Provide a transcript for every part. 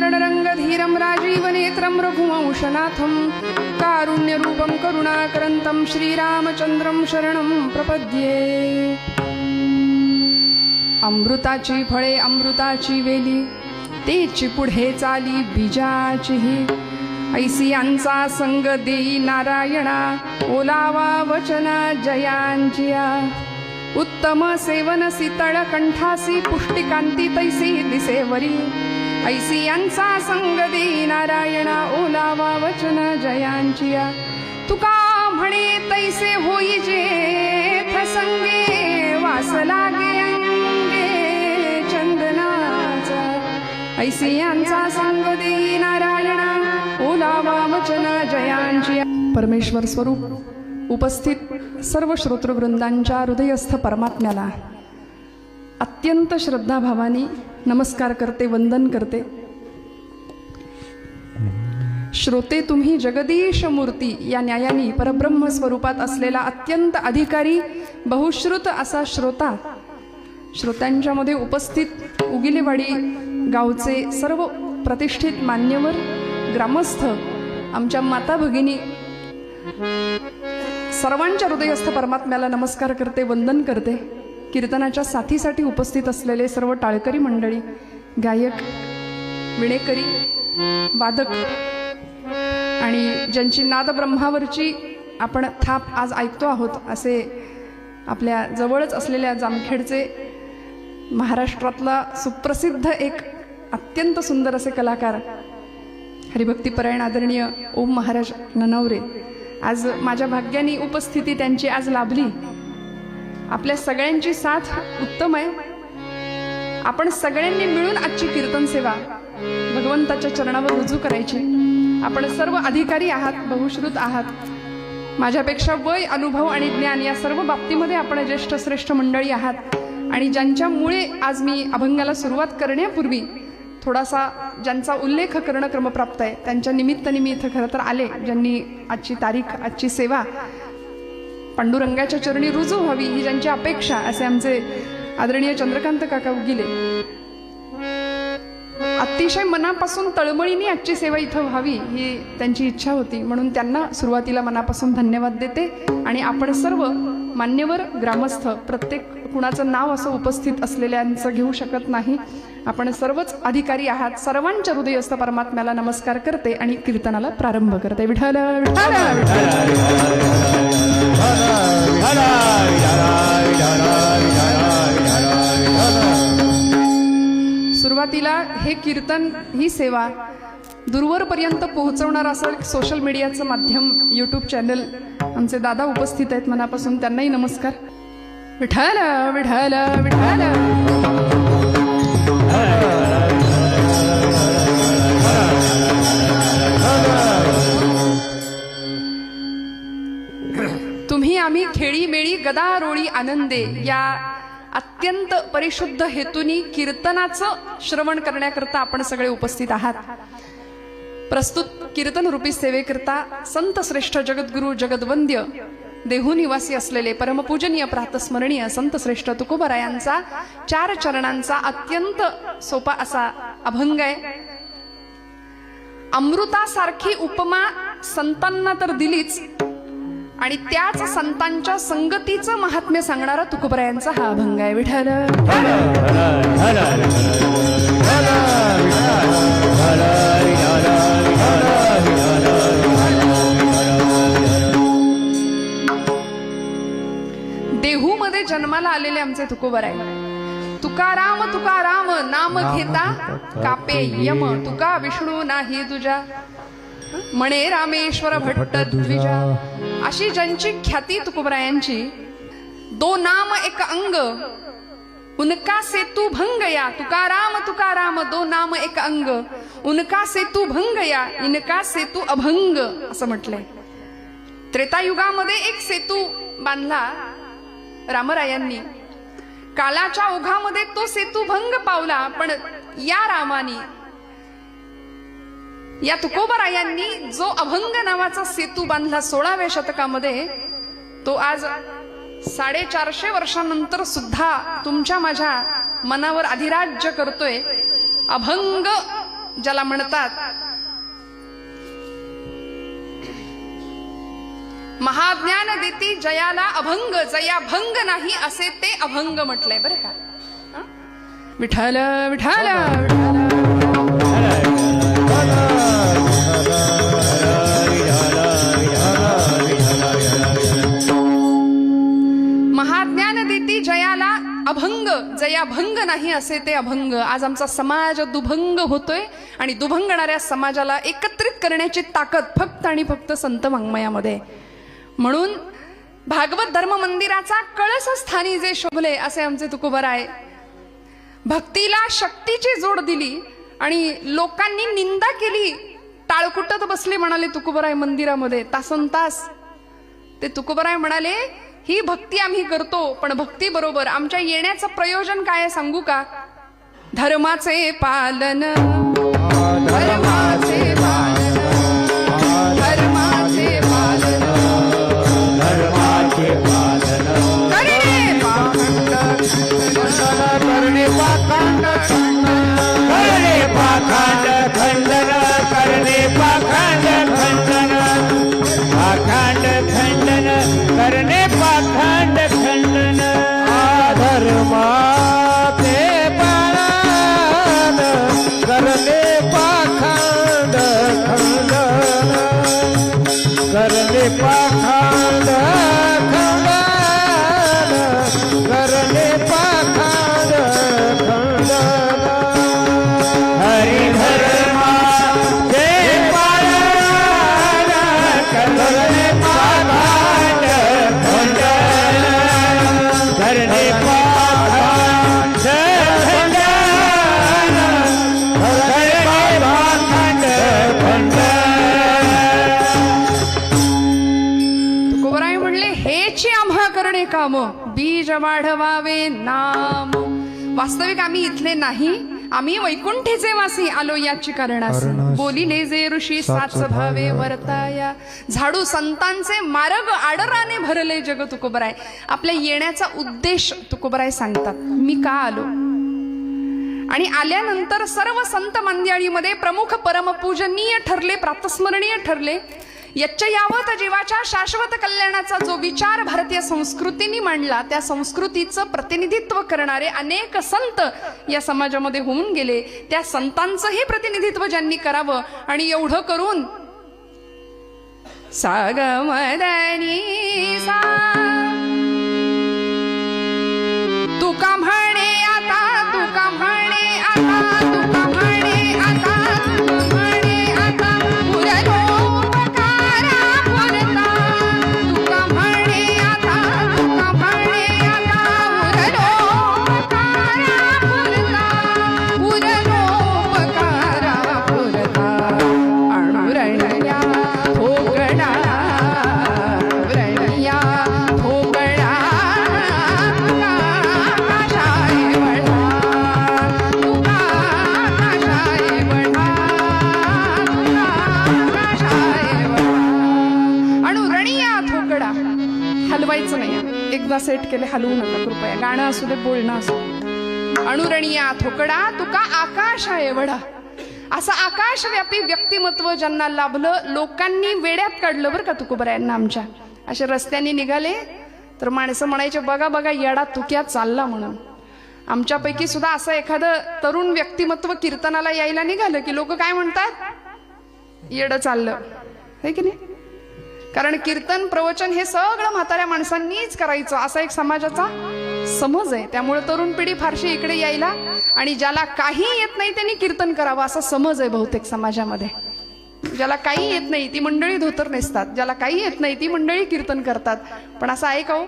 वर्णरंगधीरं राजीवनेत्रं रघुवंशनाथं कारुण्यरूपं करुणाकरन्तं श्रीरामचंद्रं शरणं प्रपद्ये। अमृताची फळे अमृताची वेली तेची पुढे चाली बीजाचीही ऐसी यांचा संग देई नारायणा ओलावा वचना जयांचिया। उत्तम सेवन शीतळ कंठासी पुष्टिकांती तैसी दिसेवरी ऐसी यांचा संग देई नारायणा ओलावा वचना जयांचिया। तुका म्हणे तैसे होई जेथ संगे वास लागे ऐसी यांचा संग देई नारायणा ओलावा वचना जयांची। परमेश्वर स्वरूप उपस्थित सर्व श्रोतृवृंदांच्या हृदयस्थ परमात्म्याला अत्यंत श्रद्धाभावाने नमस्कार करते, वंदन करते। श्रोते तुम्ही जगदीश मूर्ती या न्यायाने परब्रह्म स्वरूपात असलेला अत्यंत अधिकारी बहुश्रुत असा श्रोता, श्रोत्यांच्या मध्ये उपस्थित उगिलेवाडी गावचे सर्व प्रतिष्ठित मान्यवर ग्रामस्थ, आमच्या माता भगिनी सर्वांच्या हृदयस्थ परमात्म्याला नमस्कार करते, वंदन करते। कीर्तनाच्या साथीसाठी उपस्थित असलेले सर्व टाळकरी मंडळी, गायक, विणेकरी, वादक आणि ज्यांची नाद ब्रह्मावरची आपण थाप आज ऐकतो आहोत असे आपल्या जवळच असलेल्या जामखेडचे महाराष्ट्रातला सुप्रसिद्ध एक अत्यंत सुंदर असे कलाकार हरिभक्तीपरायण आदरणीय ओम महाराज ननावरे, आज माझ्या भाग्याने उपस्थिती त्यांची आज लाभली। आपल्या सगळ्यांची साथ उत्तम आहे। आपण सगळ्यांनी मिळून आजची कीर्तन सेवा भगवंताच्या चरणावर रुजू करायची। आपण सर्व अधिकारी आहात, बहुश्रुत आहात। माझ्यापेक्षा वय, अनुभव आणि ज्ञान या सर्व बाबतीमध्ये आपण ज्येष्ठ श्रेष्ठ मंडळी आहात आणि ज्यांच्यामुळे आज मी अभंगाला सुरुवात करण्यापूर्वी थोडासा ज्यांचा उल्लेख करणं क्रमप्राप्त आहे त्यांच्या निमित्ताने मी इथं खरं तर आले, ज्यांनी आजची तारीख, आजची सेवा पांडुरंगाच्या चरणी रुजू व्हावी ही ज्यांची अपेक्षा, असे आमचे आदरणीय चंद्रकांत काका उगिले अतिशय मनापासून तळमळीने आजची सेवा इथं व्हावी ही त्यांची इच्छा होती, म्हणून त्यांना सुरुवातीला मनापासून धन्यवाद देते। आणि आपण सर्व मान्यवर ग्रामस्थ, प्रत्येक कुणाचं नाव असं उपस्थित असलेल्यांचं घेऊ शकत नाही, आपण सर्वच अधिकारी आहात। सर्वांच्या हृदयस्थ परमात्म्याला नमस्कार करते आणि कीर्तनाला प्रारंभ करते। विठ्ठल विठ्ठल सुरुवातीला हे कीर्तन, ही सेवा दूरवरपर्यंत पोहोचवणार असं सोशल मीडियाचं माध्यम यूट्यूब चॅनल आमचे दादा उपस्थित आहेत, मनापासून त्यांनाही नमस्कार। विठ्ठल विठ्ठल विठ्ठल तुम्ही आम्ही खेळी मेळी गदा रोळी आनंदे या अत्यंत परिशुद्ध हेतूनी कीर्तनाचं श्रवण करण्याकरता आपण सगळे उपस्थित आहात। प्रस्तुत कीर्तन रूपी सेवेकरता संत श्रेष्ठ जगद्गुरु जगद्वंद्य देहू निवासी असलेले परमपूजनीय प्रातस्मरणीय संत श्रेष्ठ तुकोबरायांचा 4 चरणांचा अत्यंत सोपा असा अभंग आहे। अमृतासारखी उपमा संतांना तर दिलीच आणि त्याच संतांच्या संगतीचं महात्म्य सांगणारा तुकोबरायांचा हा अभंग आहे। विठ्ठल देहू मध्ये जन्माला आलेले आमचे तुकोबराय। तुकाराम तुकाराम नाम घेता कापे यम, तुका विष्णू नाही तुझा म्हणे रामेश्वर भट्ट द्विजा। अशी ज्यांची ख्याती तुकोबरायांची, दो नाम एक अंग उनका सेतु भंग या। तुकाराम तुकाराम दो नाम एक अंग उनका सेतु भंग या, इनका सेतु अभंग असं म्हटलंय। त्रेतायुगामध्ये एक सेतू बांधला रामरायांनी, कालाच्या ओघामध्ये तो सेतू भंग पावला, पण या रामानी, या तुकोबरायांनी जो अभंग नावाचा सेतू बांधला 16व्या शतकामध्ये, तो आज 450 वर्षांनंतर सुद्धा तुमच्या माझ्या मनावर अधिराज्य करतोय। अभंग ज्याला म्हणतात महाज्ञान देती जयाला अभंग, जया भंग नाही असे ते अभंग म्हटलंय बरं का. विठ्ठल विठ्ठल महाज्ञान देती जयाला अभंग, जया भंग नाही असे ते अभंग. आज आमचा समाज दुभंग होतोय आणि दुभंगणाऱ्या समाजाला एकत्रित करण्याची ताकद फक्त आणि फक्त संत वाङ्मयामध्ये. म्हणून भागवत धर्म मंदिराचा कळस स्थानी जे शोभले असे आमचे तुकोबराय. भक्तीला शक्तीची जोड दिली आणि लोकांनी निंदा केली, टाळकुटत बसले म्हणाले तुकोबराय मंदिरामध्ये तासन तास. ते तुकोबराय म्हणाले ही भक्ती आम्ही करतो, पण भक्ती बरोबर आमच्या येण्याचं प्रयोजन काय सांगू का. धर्माचे पालन, धर्माचे पालन, धर्माचे पालन, धर्माचे पालन करणे पाखंड, करणे पाखंड, करणे पाखंड खंडन, करणे पाखंड खंडन, पाखंड खंडन करणे पाखंड खंडन. धर्माचे पालन करणे पाखंड खंडन, करणे पाखंड खंडन, करणे पाखंड खंडन. हरि धर्माचे पालन करणे पाखंड खंडन, करणे पाखंड खंडन, करणे पाखंड खंडन. तुकोबराय म्हणले हेची आम्हा करणे काम, बीज वाढवावे नाम. वास्तविक आम्ही इथले नाही, आम्ही वैकुंठीचे वासी आलो याची कारणास. बोलिले जे ऋषी साच भावे वर्ताया, झाडू संतांचे मार्ग आडराने भरले जग. तुकोबराय आपल्या येण्याचा उद्देश तुकोबराय सांगतात. मी का आलो आणि आल्यानंतर सर्व संत मंडळीमध्ये प्रमुख परमपूजनीय ठरले, प्रातस्मरणीय ठरले. यच्च यावत जीवाच्या शाश्वत कल्याणाचा जो विचार भारतीय संस्कृतीने मांडला, त्या संस्कृतीचं प्रतिनिधित्व करणारे अनेक संत या समाजामध्ये होऊन गेले. त्या संतांचंही प्रतिनिधित्व ज्यांनी करावं आणि एवढं करून सागमदनी सा तुका म्हणे आता, तुका म्हणे आता, तुका म्हणे आता, तुका म्हणे आता पुरलो हलवायचं नाही. एकदा सेट केले हलवू नका कृपया. गाणं असू दे, बोलणं असू दे. अणुरणिया थोकडा तुका आकाश आहे एवढा. असं आकाशव्यापी व्यक्तिमत्व ज्यांना लाभलं, लोकांनी वेड्यात काढलं बरं का तुकोबरायांना. आमच्या अशा रस्त्याने निघाले तर माणसं म्हणायचे बघा बघा येडा तुक्या चालला म्हणून. आमच्यापैकी सुद्धा असं एखादं तरुण व्यक्तिमत्व कीर्तनाला यायला निघालं की लोक काय म्हणतात, येडं चाललं, हे की नाही. कारण कीर्तन प्रवचन हे सगळं म्हाताऱ्या माणसांनीच करायचं असा एक समाजाचा समज आहे. त्यामुळे तरुण पिढी फारशी इकडे यायला आणि ज्याला काही येत नाही त्यांनी कीर्तन करावं असा समज आहे बहुतेक समाजामध्ये. ज्याला काही येत नाही ती मंडळी धोतर नेसतात, ज्याला काही येत नाही ती मंडळी कीर्तन करतात. पण असं आहे का हो?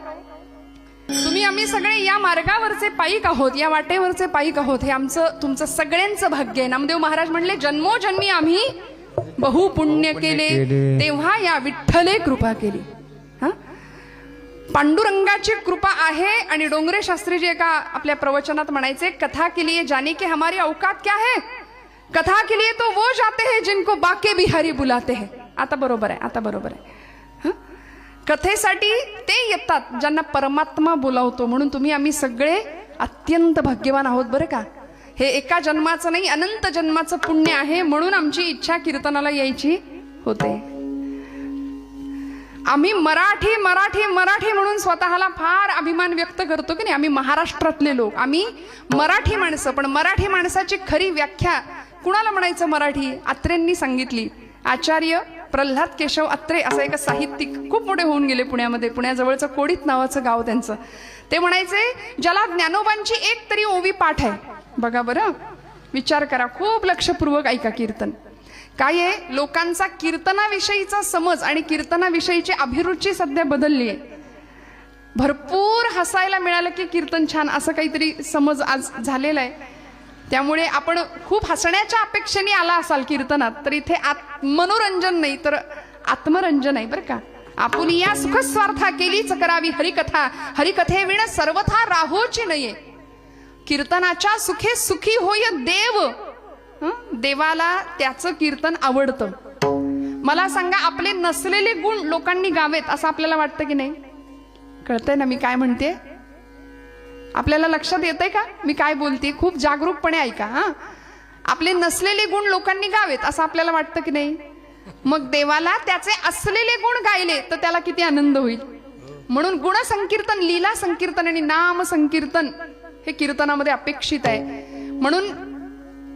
तुम्ही आम्ही सगळे या मार्गावरचे पायीक आहोत, या वाटेवरचे पायीक आहोत. हे आमचं तुमचं सगळ्यांचं भाग्य आहे. नामदेव महाराज म्हणले जन्मोजन्मी आम्ही बहु पुण्य केले, तेव्हा या विठ्ठले कृपा केली. हा, पांडुरंगाची कृपा आहे. आणि डोंगरे शास्त्रीजी एका आपल्या प्रवचनात म्हणायचे, कथा के लिए जाने के हमारी औकात क्या है, कथा के लिए तो वो जाते हैं जिनको बाके बिहारी बुलाते हैं. आता बरोबर आहे, आता बरोबर आहे. कथेसाठी ते येतात ज्यांना परमात्मा बोलावतो. म्हणून तुम्ही आम्ही सगळे अत्यंत भाग्यवान आहोत बरं का. हे एका जन्माचं नाही, अनंत जन्माचं पुण्य आहे, म्हणून आमची इच्छा कीर्तनाला यायची होते. आम्ही मराठी मराठी मराठी म्हणून स्वतःला फार अभिमान व्यक्त करतो की नाही. आम्ही महाराष्ट्रातले लोक, आम्ही मराठी माणसं. पण मराठी माणसाची खरी व्याख्या कुणाला म्हणायचं मराठी? अत्रेंनी सांगितली. आचार्य प्रल्हाद केशव अत्रे असं एक साहित्यिक खूप मोठे होऊन गेले पुण्यामध्ये. पुण्याजवळचं कोडीत नावाचं गाव त्यांचं. ते म्हणायचे, ज्याला ज्ञानोबांची एक तरी ओवी पाठ आहे. बघा बरं, विचार करा, खूप लक्षपूर्वक ऐका कीर्तन. काय आहे, लोकांचा कीर्तनाविषयीचा समज आणि कीर्तनाविषयीची अभिरुची सध्या बदलली आहे. भरपूर हसायला मिळालं की कीर्तन छान, असं काहीतरी समज आज झालेला आहे. त्यामुळे आपण खूप हसण्याच्या अपेक्षेने आला असाल कीर्तनात, तर इथे मनोरंजन नाही तर आत्मरंजन आहे बरं का. आपण या सुखस्वार्था केलीच करावी हरिकथा, हरिकथेविण सर्वथा राहोची नये. कीर्तनाच्या सुखे सुखी होय देव. देवाला त्याचं कीर्तन आवडतं. मला सांगा, आपले नसलेले गुण लोकांनी गावेत असं आपल्याला वाटतं की नाही? कळतंय ना मी काय म्हणते? आपल्याला लक्षात येतंय का मी काय बोलते? खूप जागरूकपणे ऐका हा. आपले नसलेले गुण लोकांनी गावेत असं आपल्याला वाटतं की नाही? मग देवाला त्याचे असलेले गुण गायले तर त्याला किती आनंद होईल. म्हणून गुण संकीर्तन, लीला संकीर्तन आणि नाम संकीर्तन हे कीर्तनामध्ये अपेक्षित आहे. म्हणून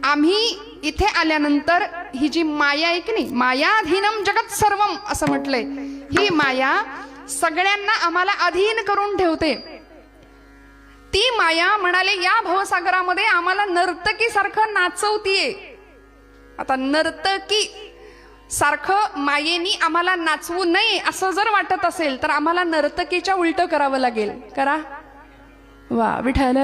आम्ही इथे आल्यानंतर ही जी माया आहे की नाही, मायाधीनम जगत सर्वम असं म्हटलंय. ही माया सगळ्यांना आम्हाला अधीन करून ठेवते. ती माया म्हणाले, या भवसागरामध्ये आम्हाला नर्तकी सारखं नाचवतीये. आता नर्तकी सारखं मायेनी आम्हाला नाचवू नये असं जर वाटत असेल तर आम्हाला नर्तकीच्या उलट करावं लागेल. करा. वा विठ्ठल.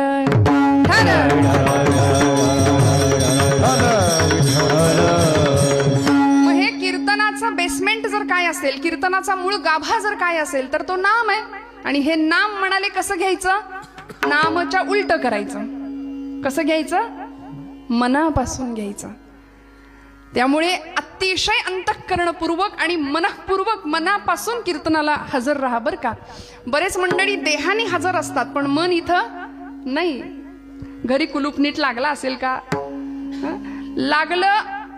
मग हे कीर्तनाचं बेसमेंट जर काय असेल, कीर्तनाचा मूळ गाभा जर काय असेल तर तो नाम आहे. आणि हे नाम म्हणाले कसं घ्यायचं? नामच्या उलट करायचं. कसं घ्यायचं? मनापासून घ्यायचं. त्यामुळे अतिशय अंतःकरणपूर्वक आणि मनःपूर्वक मनापासून कीर्तनाला हजर राहा बरं का. बरेच मंडळी देहाने हजर असतात पण मन इथं नाही. घरी कुलूप नीट लागला असेल का? लागलं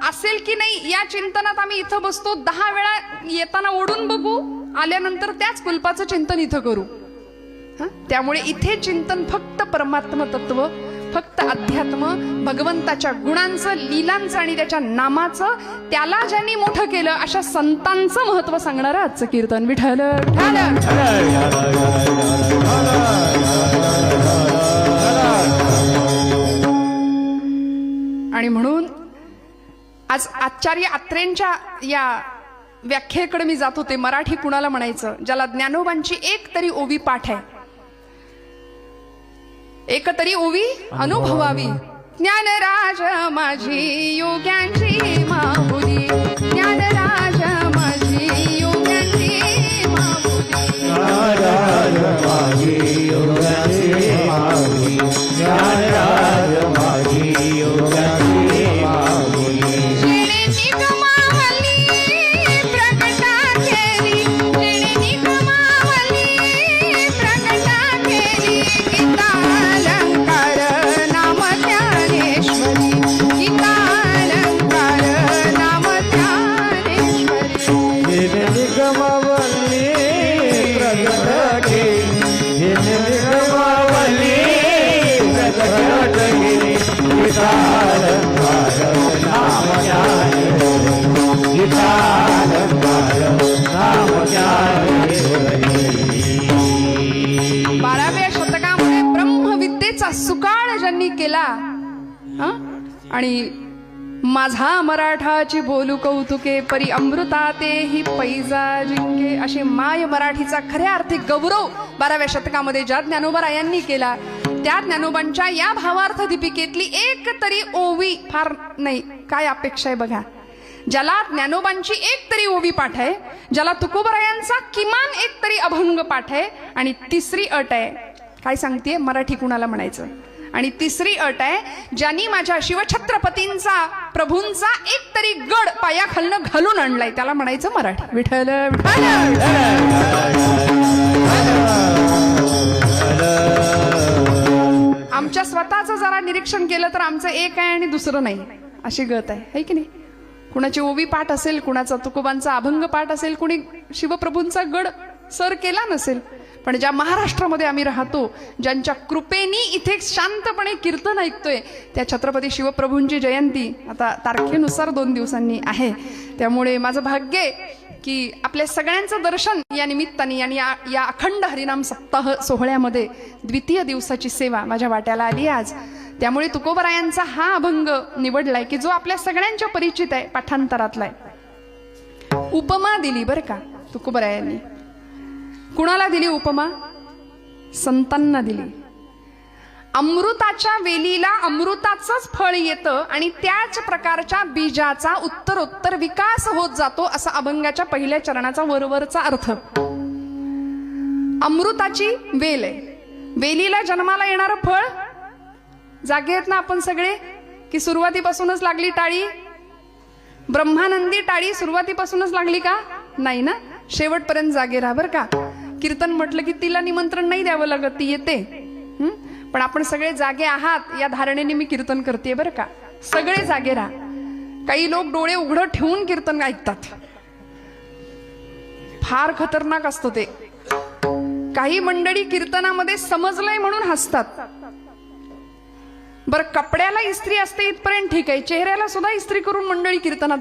असेल की नाही या चिंतनात आम्ही इथं बसतो. 10 वेळा येताना ओढून बघू, आल्यानंतर त्याच कुलपाचं चिंतन इथं करू. त्यामुळे इथे चिंतन फक्त परमात्म तत्व, फक्त अध्यात्म, भगवंताच्या गुणांचं, लीलांचं आणि त्याच्या नामाचं. त्याला ज्यांनी मोठं केलं अशा संतांचं महत्व सांगणारं आजचं कीर्तन. विठ्ठल विठ्ठल. आणि म्हणून आज आचार्य अत्रेंच्या या व्याख्येकडे मी जात होते. मराठी कुणाला म्हणायचं? ज्याला ज्ञानोबांची एक तरी ओवी पाठ आहे, एक तरी ओवी अनुभवावी. ज्ञानराज माझी योग्यांची माहुली, ज्ञानराज माझी योग्यांची माहुली, ज्ञानराज माझी योग्यांची माहुली, ज्ञानराज माझी योग्यांची माहुली. जेणे निगमावली प्रकटा केली, जेणे निगमावली प्रकटा केली. बाराव्या शतकामध्ये ब्रह्मविद्येचा सुकाळ ज्यांनी केला आणि माझा मराठाची बोलू कौतुके परी अमृता ते ही पैजा जिंके अशी माय मराठीचा खऱ्या अर्थी गौरव 12व्या शतकामध्ये ज्या ज्ञानोबरायांनी केला, त्या ज्ञानोबांच्या या भावार्थ दीपिकेतली एक तरी ओवी फार नाही. काय अपेक्षा आहे बघा. ज्याला ज्ञानोबांची एक तरी ओवी पाठ आहे, ज्याला तुकोबरायांचा किमान एक तरी अभंग पाठ आहे, आणि तिसरी अट आहे, काय सांगते मराठी कुणाला म्हणायचं? आणि तिसरी अट आहे, ज्यांनी माझ्या शिवछत्रपतींचा प्रभूंचा एक तरी गड पायाखालनं घालून आणलाय त्याला म्हणायचं मराठी. विठ्ठल विठ्ठल. आमच्या स्वतःचं जरा निरीक्षण केलं तर आमचं एक आहे आणि दुसरं नाही, अशी गत आहे की नाही. कुणाची ओवी पाठ असेल, कुणाचा तुकोबांचा अभंग पाठ असेल, कुणी शिवप्रभूंचा गड सर केला नसेल, पण ज्या महाराष्ट्रामध्ये आम्ही राहतो, ज्यांच्या कृपेनी इथे शांतपणे कीर्तन ऐकतोय, त्या छत्रपती शिवप्रभूंची जयंती आता तारखेनुसार 2 दिवसांनी आहे. त्यामुळे माझं भाग्य आहे की आपल्या सगळ्यांचं दर्शन या निमित्ताने आणि या अखंड हरिनाम सप्ताह सोहळ्यामध्ये द्वितीय दिवसाची सेवा माझ्या वाट्याला आली आज. त्यामुळे तुकोबरायांचा हा अभंग निवडलाय की जो आपल्या सगळ्यांच्या परिचित आहे, पाठांतरातला आहे. उपमा दिली बरं का तुकोबरायांनी. कुणाला दिली उपमा? संतांना दिली. अमृताच्या वेलीला अमृताचंच फळ येतं आणि त्याच प्रकारच्या बीजाचा उत्तरोत्तर विकास होत जातो, असा अभंगाच्या पहिल्या चरणाचा वरवरचा अर्थ. अमृताची वेल आहे, वेलीला जन्माला येणारं फळ. जागे आहेत ना आपण सगळे की सुरुवातीपासूनच लागली टाळी? ब्रह्मानंदी टाळी सुरुवातीपासूनच लागली का? नाही ना, शेवटपर्यंत जागे राहा बरं का. कीर्तन म्हटलं की तिला निमंत्रण नाही द्यावं लागत, ती येते. पण आपण सगळे जागे आहात या धारणेने मी कीर्तन करते बरं का. सगळे जागे राहा. काही लोक डोळे उघडं ठेवून कीर्तन ऐकतात, फार खतरनाक असतं ते. काही मंडळी कीर्तनामध्ये समजलंय म्हणून हसतात. बरं, कपड्याला इस्त्री असते इथपर्यंत ठीक आहे, चेहऱ्याला सुद्धा इस्त्री करून मंडळी कीर्तनात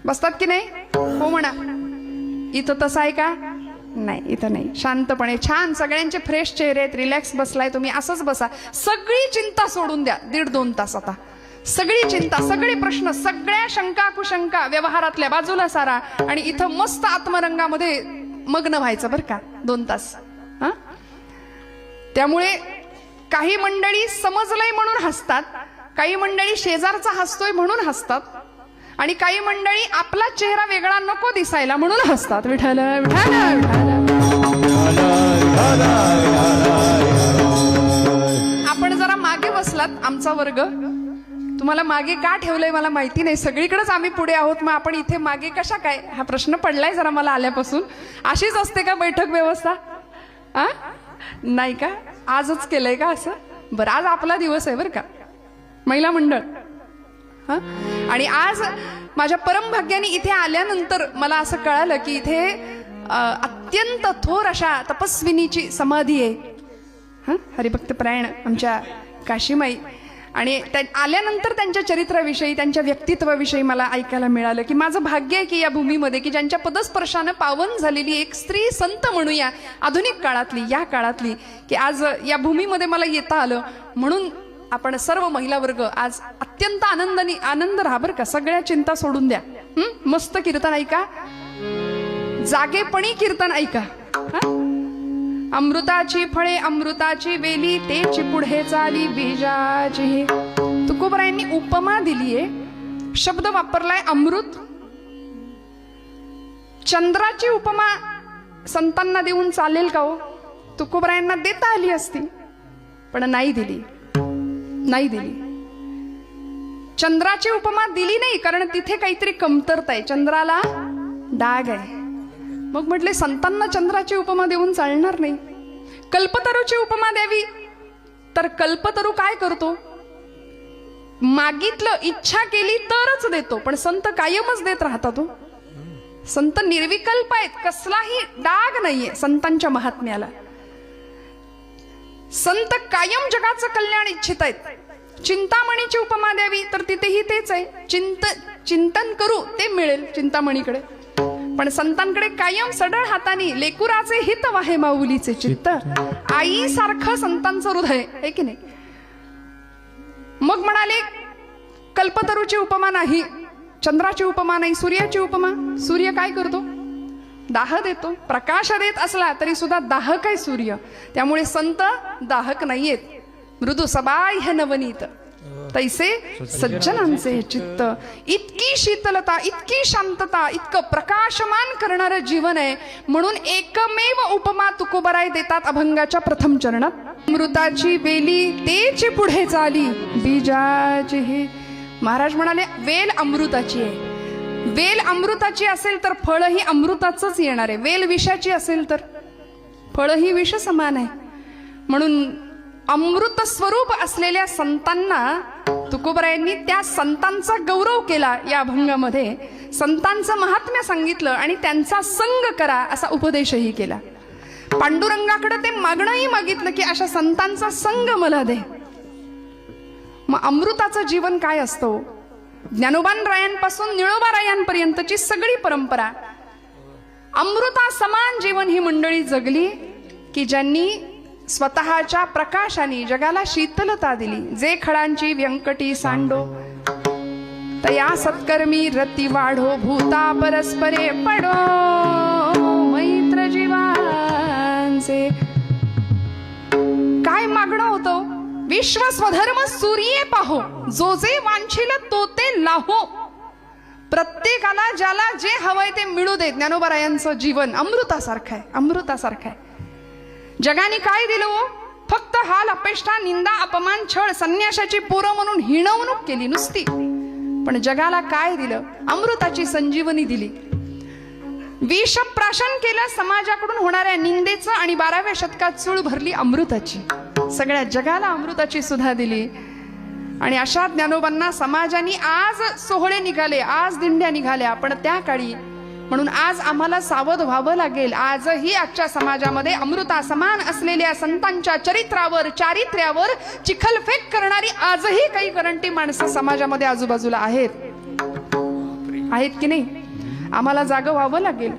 बसतात की नाही? हो म्हणा. इथं तसं आहे का? नाही, इथं नाही. शांतपणे छान सगळ्यांचे फ्रेश चेहरे आहेत, रिलॅक्स बसलाय तुम्ही, असंच बसा. सगळी चिंता सोडून द्या 1.5-2 तास. आता सगळी चिंता, सगळे प्रश्न, सगळ्या शंका कुशंका व्यवहारातल्या बाजूला सारा आणि इथं मस्त आत्मरंगामध्ये मग्न व्हायचं बरं का 2 तास. त्यामुळे काही मंडळी समजलंय म्हणून हसतात, काही मंडळी शेजारचा हसतोय म्हणून हसतात, आणि काही मंडळी आपला चेहरा वेगळा नको दिसायला म्हणून हसतात. विठ्ठल विठ्ठल विठ्ठल. आपण जरा मागे बसलात, आमचा वर्ग. तुम्हाला मागे का ठेवलंय मला माहिती नाही, सगळीकडेच आम्ही पुढे आहोत, मग आपण इथे मागे कशा काय, हा प्रश्न पडलाय जरा मला आल्यापासून. अशीच असते का बैठक व्यवस्था? नाही का? आजच केलंय का असं? बरं, आज आपला दिवस आहे बरं का, महिला मंडळ. आणि आज माझ्या परमभाग्याने इथे आल्यानंतर मला असं कळालं की इथे अत्यंत थोर अशा तपस्विनीची समाधी आहे, हरिभक्त परायण आमच्या काशीमाई. आणि आल्यानंतर त्यांच्या चरित्राविषयी, त्यांच्या व्यक्तित्वाविषयी मला ऐकायला मिळालं की माझं भाग्य आहे की या भूमीमध्ये की ज्यांच्या पदस्पर्शानं पावन झालेली एक स्त्री संत म्हणूया, आधुनिक काळातली, या काळातली, की आज या भूमीमध्ये मला येता आलं. म्हणून आपण सर्व महिला वर्ग आज अत्यंत आनंद राहा बरं का. सगळ्या चिंता सोडून द्या, मस्त कीर्तन ऐका, जागेपणी कीर्तन ऐका. अमृताची फळे अमृताची वेली, तेची पुढे चाली बीजाची. तुकोबरायांनी उपमा दिलीये, शब्द वापरलाय अमृत. चंद्राची उपमा संतांना देऊन चालेल का हो? तुकोबरायांना देता आली असती, पण नाही दिली. चंद्राची उपमा दिली नाही, कारण तिथे काहीतरी कमतरता आहे, चंद्राला डाग आहे. मग म्हटले संतांना चंद्राची उपमा देऊन चालणार नाही. कल्पतरूची उपमा द्यावी, तर कल्पतरू काय करतो? मागितलं, इच्छा केली तरच देतो, पण संत कायमच देत राहतात. संत निर्विकल्प आहेत, कसलाही डाग नाहीये संतांच्या महात्म्याला. संत कायम जगाचं कल्याण इच्छित आहेत. चिंतामणीची उपमा द्यावी, तर तिथेही तेच आहे, चिंतन करू ते मिळेल चिंतामणीकडे. पण संतांकडे कायम सडळ हाताने लेकुराचे हित वाहे माऊलीचे चित्त, आई सारखं संतांचं हृदय आहे की नाही. मग म्हणाले कल्पतरूची उपमा नाही, चंद्राची उपमा नाही, सूर्याची उपमा. सूर्य काय करतो? दाह देतो. प्रकाश देत असला तरी सुद्धा दाहक आहे सूर्य. त्यामुळे संत दाहक नाहीयेत. मृदू सबाह्य नवनीत तैसे सज्जनांचे चित्त. इतकी शीतलता, इतकी शांतता, इतकं प्रकाशमान करणारं जीवन आहे. म्हणून एकमेव उपमा तुकोबराय देतात अभंगाच्या प्रथम चरणात. अमृताची वेली तेची पुढे चाली बीजाची. हे महाराज म्हणाले वेल अमृताची आहे. वेल अमृताची असेल तर फळही अमृताचंच येणार आहे. वेल विषाची असेल तर फळही विष समान आहे. म्हणून अमृत स्वरूप असलेल्या संतांना तुकोबरायांनी त्या संतांचा गौरव केला या अभंगामध्ये, संतांचं महात्म्य सांगितलं आणि त्यांचा संग करा असा उपदेशही केला. पांडुरंगाकडे ते मागणंही मागितलं की अशा संतांचा संग मला दे. मग अमृताचं जीवन काय असतं? ज्ञानोबान रायांपासून निळोबा रायांपर्यंतची सगळी परंपरा अमृता समान जीवन ही मंडळी जगली की ज्यांनी स्वतःच्या प्रकाशाने जगाला शीतलता दिली. जे खळांची व्यंकटी सांडो तया सत्कर्मी रती वाढो, भूता परस्परे पडो मैत्र जीवांचे. काय मागणं होतं? विश्व स्वधर्म सूर्ये पाहो, जो जे वांछिल तो ते लाहो. प्रत्येकाला ज्याला जे हवंय ते मिळू दे. ज्ञानोबरायांचं जीवन अमृतासारखं आहे, अमृतासारखं आहे. जगाने काय दिलं हो? फक्त हाल, अपेष्टा, निंदा, अपमान, छळ, संन्याशाची पोरं म्हणून हिणवणूक केली नुसती. पण जगाला काय दिलं? अमृताची संजीवनी दिली. विषप्राशन केलं समाजाकडून होणाऱ्या निंदेचं आणि 12व्या शतकात चूळ भरली अमृताची. सगळ्या जगाला अमृताची सुधा दिली. आणि अशा ज्ञानोबांना समाजाने आज सोहळे निघाले, आज दिंड्या निघाल्या, पण त्या काळी म्हणून आज आम्हाला सावध व्हावं लागेल. आजही आजच्या समाजामध्ये अमृता समान असलेल्या संतांच्या चरित्रावर, चारित्र्यावर चिखलफेक करणारी आजही काही करंटी माणसं समाजामध्ये आजूबाजूला आहेत की नाही? आम्हाला जागं व्हावं लागेल.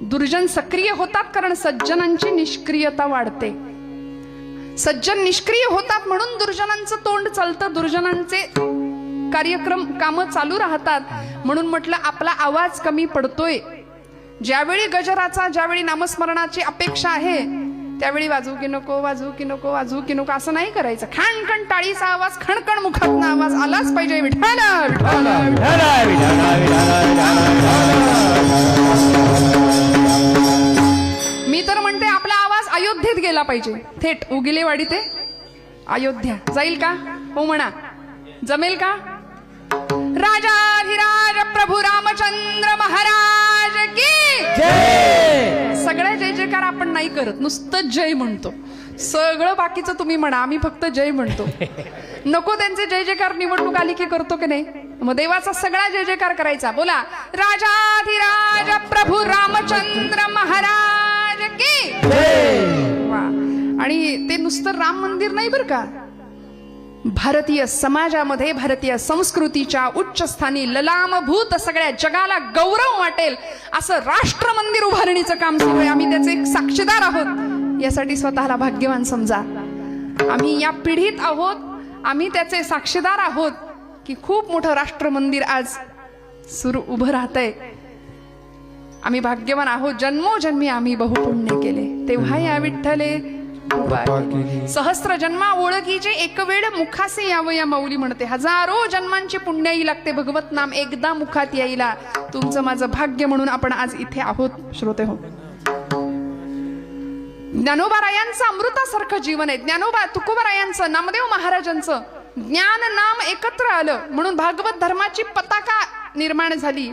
दुर्जन सक्रिय होतात कारण सज्जनांची निष्क्रियता वाढते. सज्जन निष्क्रिय होतात म्हणून दुर्जनांचं तोंड चालतं, दुर्जनांचे कार्यक्रम कामं चालू राहतात. म्हणून म्हटलं आपला आवाज कमी पडतोय. ज्यावेळी गजराचा, ज्यावेळी नामस्मरणाची अपेक्षा आहे त्यावेळी वाजू की नको, वाजू की नको, वाजू की नको असं नाही करायचं. खणखण टाळीचा आवाज, खणखण मुखातनं आवाज आलाच पाहिजे. विठ्ठल विठ्ठल मी तर म्हणते आपला आवाज अयोध्येत गेला पाहिजे. थेट उगिलेवाडी ते अयोध्या जाईल का? हो म्हणा. जमेल का? राजाधिराज प्रभू रामचंद्र महाराज की जय. सगळ्या जय जयकार आपण नाही करत, नुसतं जय म्हणतो. सगळं बाकीचं तुम्ही म्हणा, आम्ही फक्त जय म्हणतो. नको त्यांचे जय जयकार निवडणूक आली की करतो की नाही? मग देवाचा सगळा जय जयकार करायचा. बोला राजाधिराज प्रभू रामचंद्र महाराज की जय. आणि ते नुसतं राम मंदिर नाही बरं का, भारतीय समाजामध्ये, भारतीय संस्कृतीच्या उच्च स्थानी ललामभूत सगळ्या जगाला गौरव वाटेल असं राष्ट्र मंदिर उभारणीचं काम सुरू आहे. आम्ही त्याचे एक साक्षीदार आहोत. यासाठी स्वतःला भाग्यवान समजा. आम्ही या पिढीत आहोत, आम्ही त्याचे साक्षीदार आहोत की खूप मोठं राष्ट्र मंदिर आज सुरू उभं राहतंय. आम्ही भाग्यवान आहोत. जन्मोजन्मी आम्ही बहुपुण्य केले, तेव्हा या विठ्ठले सहस्त्र जन्मा ओळखीचे एक वेळ मुखासे यावं या माऊली म्हणते. हजारो जन्मांची पुण्याई लागते भगवत नाम एकदा मुखात यायला. तुमचं माझं भाग्य म्हणून आपण आज इथे आहोत श्रोते हो. ज्ञानोबारायांचं अमृतासारखं जीवन आहे. ज्ञानोबा तुकोबारायांचं, नामदेव महाराजांचं ज्ञान नाम एकत्र आलं म्हणून भागवत धर्माची पताका निर्माण झाली.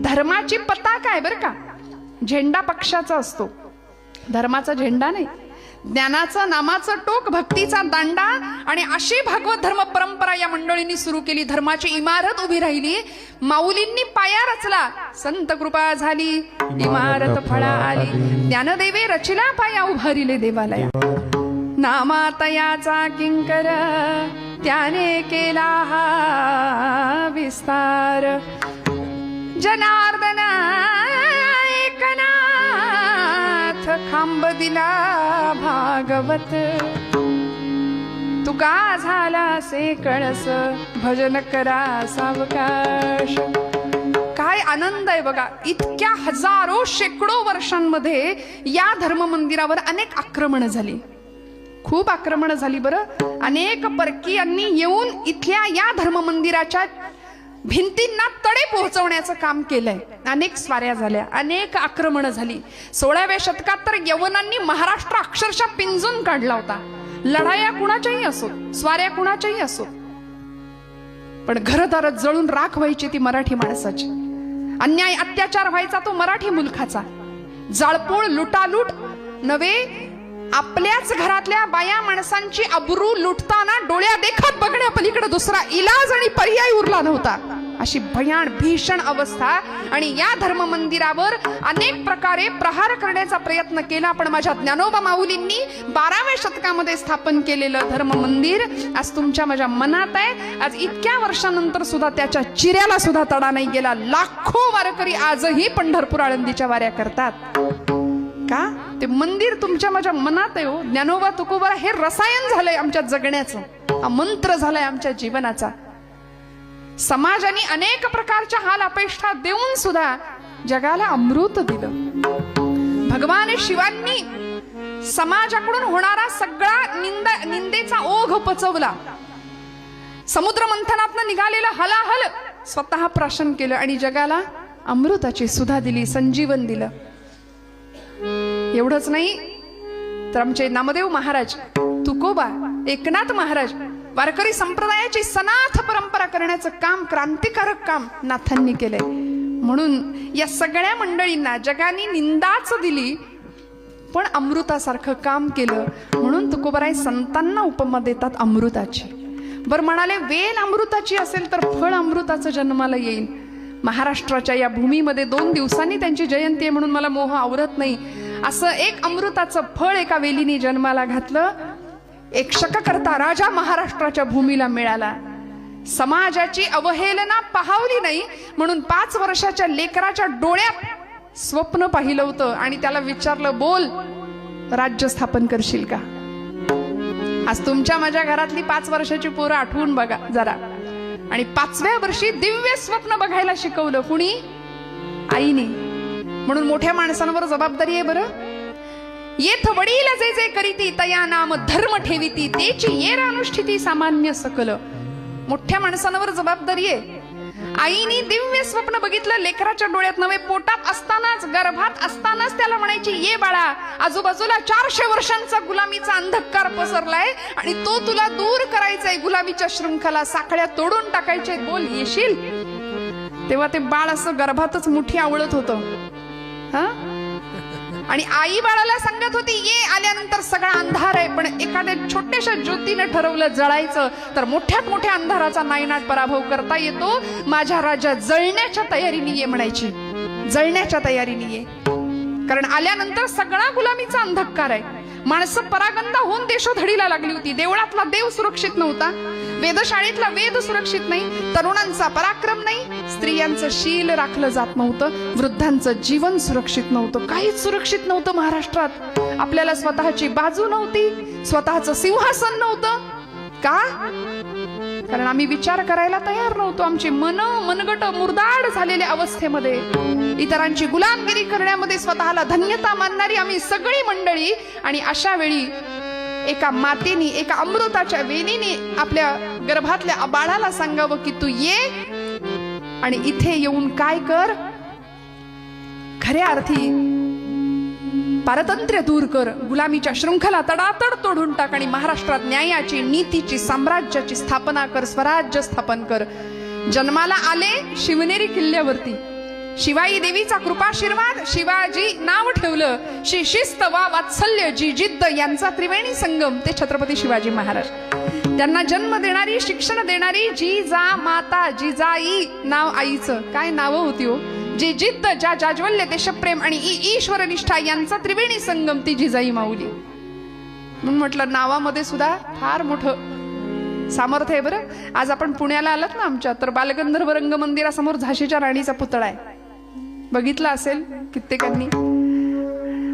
धर्माची पताका आहे बरं का, झेंडा पक्षाचा असतो, धर्माचा झेंडा नाही. ज्ञानाचं नामाचं टोक, भक्तीचा दांडा. आणि अशी भागवत धर्म परंपरा या मंडळींनी सुरू केली. धर्माची इमारत उभी राहिली. माऊलींनी पाया रचला, संत कृपा झाली, इमारत फळा आली. ज्ञानदेवे रचिला पाया उभारिले देवालया. नामातयाचा किंकर त्याने केला हा विस्तार. जनार्दन एकनाथ खांब दिला भागवत. तुका झाला से कळस भजन करा सावकाश. काय आनंद आहे बघा. इतक्या हजारो शेकडो वर्षांमध्ये या धर्म मंदिरावर अनेक आक्रमण झाली, खूप आक्रमण झाली बरं. अनेक परकीयांनी येऊन इथल्या या धर्म मंदिराच्या भिंतींना तडे पोहोचवण्याचं काम केलंय. अनेक स्वाऱ्या झाल्या, अनेक आक्रमण झाली. 16व्या शतकात तर यवनांनी महाराष्ट्र अक्षरशः पिंजून काढला होता. लढाया कुणाच्याही असो, स्वाऱ्या कुणाच्याही असो, पण घरदार जळून राख व्हायची ती मराठी माणसाची. अन्याय अत्याचार व्हायचा तो मराठी मुलखाचा. जाळपोळ लुटालूट नव्हे, आपल्याच घरातल्या बाया माणसांची अब्रू लुटताना डोळ्या देखत बघण्या पलीकडे दुसरा इलाज आणि पर्याय उरला नव्हता, अशी भयान भीषण अवस्था. आणि या धर्म मंदिरावर अनेक प्रकारे प्रहार करण्याचा प्रयत्न केला, पण माझ्या ज्ञानोबा माऊलींनी 12व्या शतकामध्ये स्थापन केलेलं धर्म मंदिर आज तुमच्या माझ्या मनात आहे. आज इतक्या वर्षानंतर सुद्धा त्याच्या चिऱ्याला सुद्धा तडा नाही गेला. लाखो वारकरी आजही पंढरपूर आळंदीच्या वाऱ्या करतात. का? ते मंदिर तुमच्या माझ्या मनात आहे हो. ज्ञानोबा तुकोबा हे रसायन झालंय आमच्या जगण्याचं, हा मंत्र झालाय आमच्या जीवनाचा. समाजाने अनेक प्रकारच्या हाल अपेक्षा देऊन सुद्धा जगाला अमृत दिलं. भगवान शिवांनी समाजाकडून होणारा सगळा निंदेचा ओघ पचवला. समुद्र मंथनातनं निघालेलं हलाहल स्वतः प्राशन केलं आणि जगाला अमृताची सुधा दिली, संजीवन दिलं. एवढंच नाही तर आमचे नामदेव महाराज, तुकोबा, एकनाथ महाराज, वारकरी संप्रदायाची सनाथ परंपरा करण्याचं काम, क्रांतिकारक काम नाथांनी केलंय. म्हणून या सगळ्या मंडळींना जगाने निंदाच दिली पण अमृतासारखं काम केलं. म्हणून तुकोबाराय संतांना उपमा देतात अमृताची. बरं म्हणाले, वेल अमृताची असेल तर फळ अमृताचं जन्माला येईल. महाराष्ट्राच्या या भूमीमध्ये 2 दिवसांनी त्यांची जयंती आहे म्हणून मला मोह आवरत नाही. असं एक अमृताचं फळ एका वेलीने जन्माला घातलं. एक शककर्ता राजा महाराष्ट्राच्या भूमीला मिळाला. समाजाची अवहेलना पाहावली नाही म्हणून 5 वर्षाच्या लेकराच्या डोळ्यात स्वप्न पाहिलं होतं आणि त्याला विचारलं, बोल राज्य स्थापन करशील का? आज तुमच्या माझ्या घरातली 5 वर्षाची पोरं आठवून बघा जरा. आणि 5व्या वर्षी दिव्य स्वप्न बघायला शिकवलं कुणी? आईने. म्हणून मोठ्या माणसांवर जबाबदारी आहे. बरं, येथ वडील जे जे करीती तया नाम धर्म ठेवीती तेची येर अनुष्ठिती सामान्य सकल. मोठ्या माणसांवर जबाबदारी आहे. आईने दिव्य स्वप्न बघितलं लेकराच्या डोळ्यात नव्हे, पोटात असतानाच, गर्भात असतानाच त्याला म्हणायची, ये बाळा, आजूबाजूला 400 वर्षांचा गुलामीचा अंधकार पसरलाय आणि तो तुला दूर करायचाय. गुलामीच्या शृंखला, साखळ्या तोडून टाकायच्या, बोल येशील? तेव्हा ते बाळ असं गर्भातच मुठी आवळत होतं. हा, आणि आई बाळाला सांगत होती, ये. आल्यानंतर सगळा अंधार आहे, पण एखाद्या छोट्याशा ज्योतीने ठरवलं जळायचं तर मोठ्यात मोठ्या अंधाराचा नायनाट पराभव करता येतो. माझ्या राजा जळण्याच्या तयारीने ये म्हणायची, जळण्याच्या तयारीने ये. कारण आल्यानंतर सगळा गुलामीचा अंधकार आहे. माणसं परागंदा होऊन देशोधडीला लागली होती. देवळातला देव सुरक्षित नव्हता, वेधशाळेतला वेद सुरक्षित नाही, तरुणांचा पराक्रम नाही, स्त्रियांचं शील राखलं जात नव्हतं, वृद्धांचं जीवन सुरक्षित नव्हतं, काहीच सुरक्षित नव्हतं महाराष्ट्रात. आपल्याला स्वतःची बाजू नव्हती, स्वतःचं सिंहासन नव्हतं. का? कारण आम्ही विचार करायला तयार नव्हतो. आमची मनगट मुरदाड झालेल्या अवस्थेमध्ये, इतरांची गुलामगिरी करण्यामध्ये स्वतःला धन्यता मानणारी आम्ही सगळी मंडळी. आणि अशा वेळी एका मातेने, एका अमृताच्या वेणीने आपल्या गर्भातल्या बाळाला सांगावं की तू ये आणि इथे येऊन काय कर, खऱ्या अर्थी पारतंत्र्य दूर कर, गुलामीच्या शृंखला तडातड तोडून टाक आणि महाराष्ट्रात न्यायाची, नीतीची, साम्राज्याची स्थापना कर, स्वराज्य स्थापन कर. जन्माला आले शिवनेरी किल्ल्यावरती. शिवाई देवीचा कृपाशीर्वाद, शिवाजी नाव ठेवलं. शिस्त वा वात्सल्य, जी जिद्द यांचा त्रिवेणी संगम ते छत्रपती शिवाजी महाराज. त्यांना जन्म देणारी, शिक्षण देणारी जिजा माता, जिजाई नाव आईचं. काय नावं होती हो? जी जिद्द, ज्या जाज्वल्य, देशप्रेम आणि ईश्वर निष्ठा यांचा त्रिवेणी संगम ती जिजाई माऊली. म्हणून म्हटलं नावामध्ये सुद्धा फार मोठं सामर्थ्य आहे. बरं, आज आपण पुण्याला आलात ना आमच्या, तर बालगंधर्व रंगमंदिरासमोर झाशीच्या राणीचा पुतळा आहे, बघितला असेल कित्येकांनी.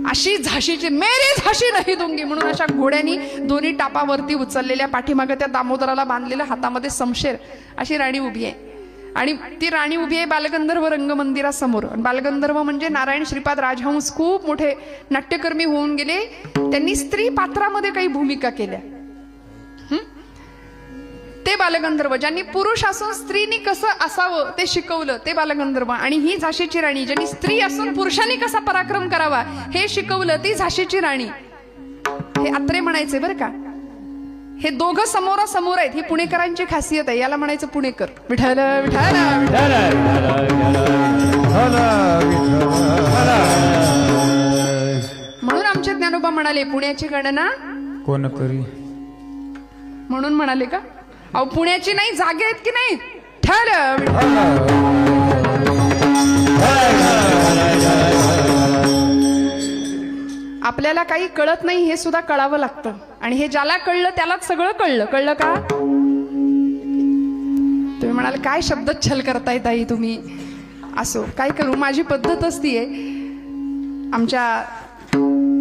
अशी झाशीची, मेरी झाशी नाही दूंगी म्हणून अशा घोड्यांनी दोन्ही टापावरती उचललेल्या, पाठीमागे त्या दामोदराला बांधलेल्या, हातामध्ये समशेर, अशी राणी उभी आहे. आणि ती राणी उभी आहे बालगंधर्व रंगमंदिरासमोर. बालगंधर्व म्हणजे नारायण श्रीपाद राजहंस खूप मोठे नाट्यकर्मी होऊन गेले. त्यांनी स्त्री पात्रामध्ये काही भूमिका केल्या. ते बालगंधर्व, ज्यांनी पुरुष असून स्त्रीनी कसं असावं ते शिकवलं, ते बालगंधर्व. आणि ही झाशीची राणी, ज्यांनी स्त्री असून पुरुषांनी कसा पराक्रम करावा हे शिकवलं, ती झाशीची राणी. हे अत्रे म्हणायचे बरं का. हे दोघं समोरासमोर आहेत, ही पुणेकरांची खासियत आहे. याला म्हणायचं पुणेकर. विठ्ठल विठ्ठल म्हणून आमचे ज्ञानोबा म्हणाले पुण्याची गणना कोण करी? म्हणून म्हणाले का? अहो पुण्याची नाही, जागे आहेत की नाही? ठर आपल्याला काही कळत नाही हे सुद्धा कळावं लागतं, आणि हे ज्याला कळलं त्यालाच सगळं कळलं. कळलं का? तुम्ही म्हणाल काय शब्दच्छल करताय ताई तुम्ही. असो, काय करू, माझी पद्धतच ती आहे. आमच्या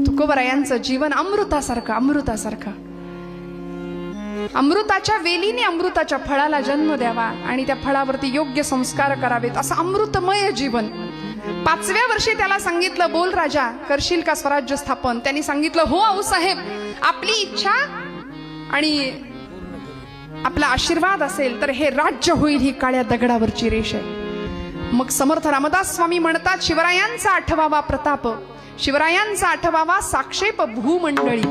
तुकोबरायांचं जीवन अमृतासारखं, अमृतासारखं. अमृताच्या वेलीने अमृताच्या फळाला जन्म द्यावा आणि त्या फळावरती योग्य संस्कार करावेत, असं अमृतमय जीवन. 5व्या वर्षी त्याला सांगितलं, बोल राजा, करशील का स्वराज्य स्थापन? त्यांनी सांगितलं, हो आऊसाहेब, आपली इच्छा आणि आपला आशीर्वाद असेल तर हे राज्य होईल, ही काळ्या दगडावरची रेष आहे. मग समर्थ रामदास स्वामी म्हणतात, शिवरायांचा आठवावा प्रताप, शिवरायांचा आठवावा साक्षेप भूमंडळी,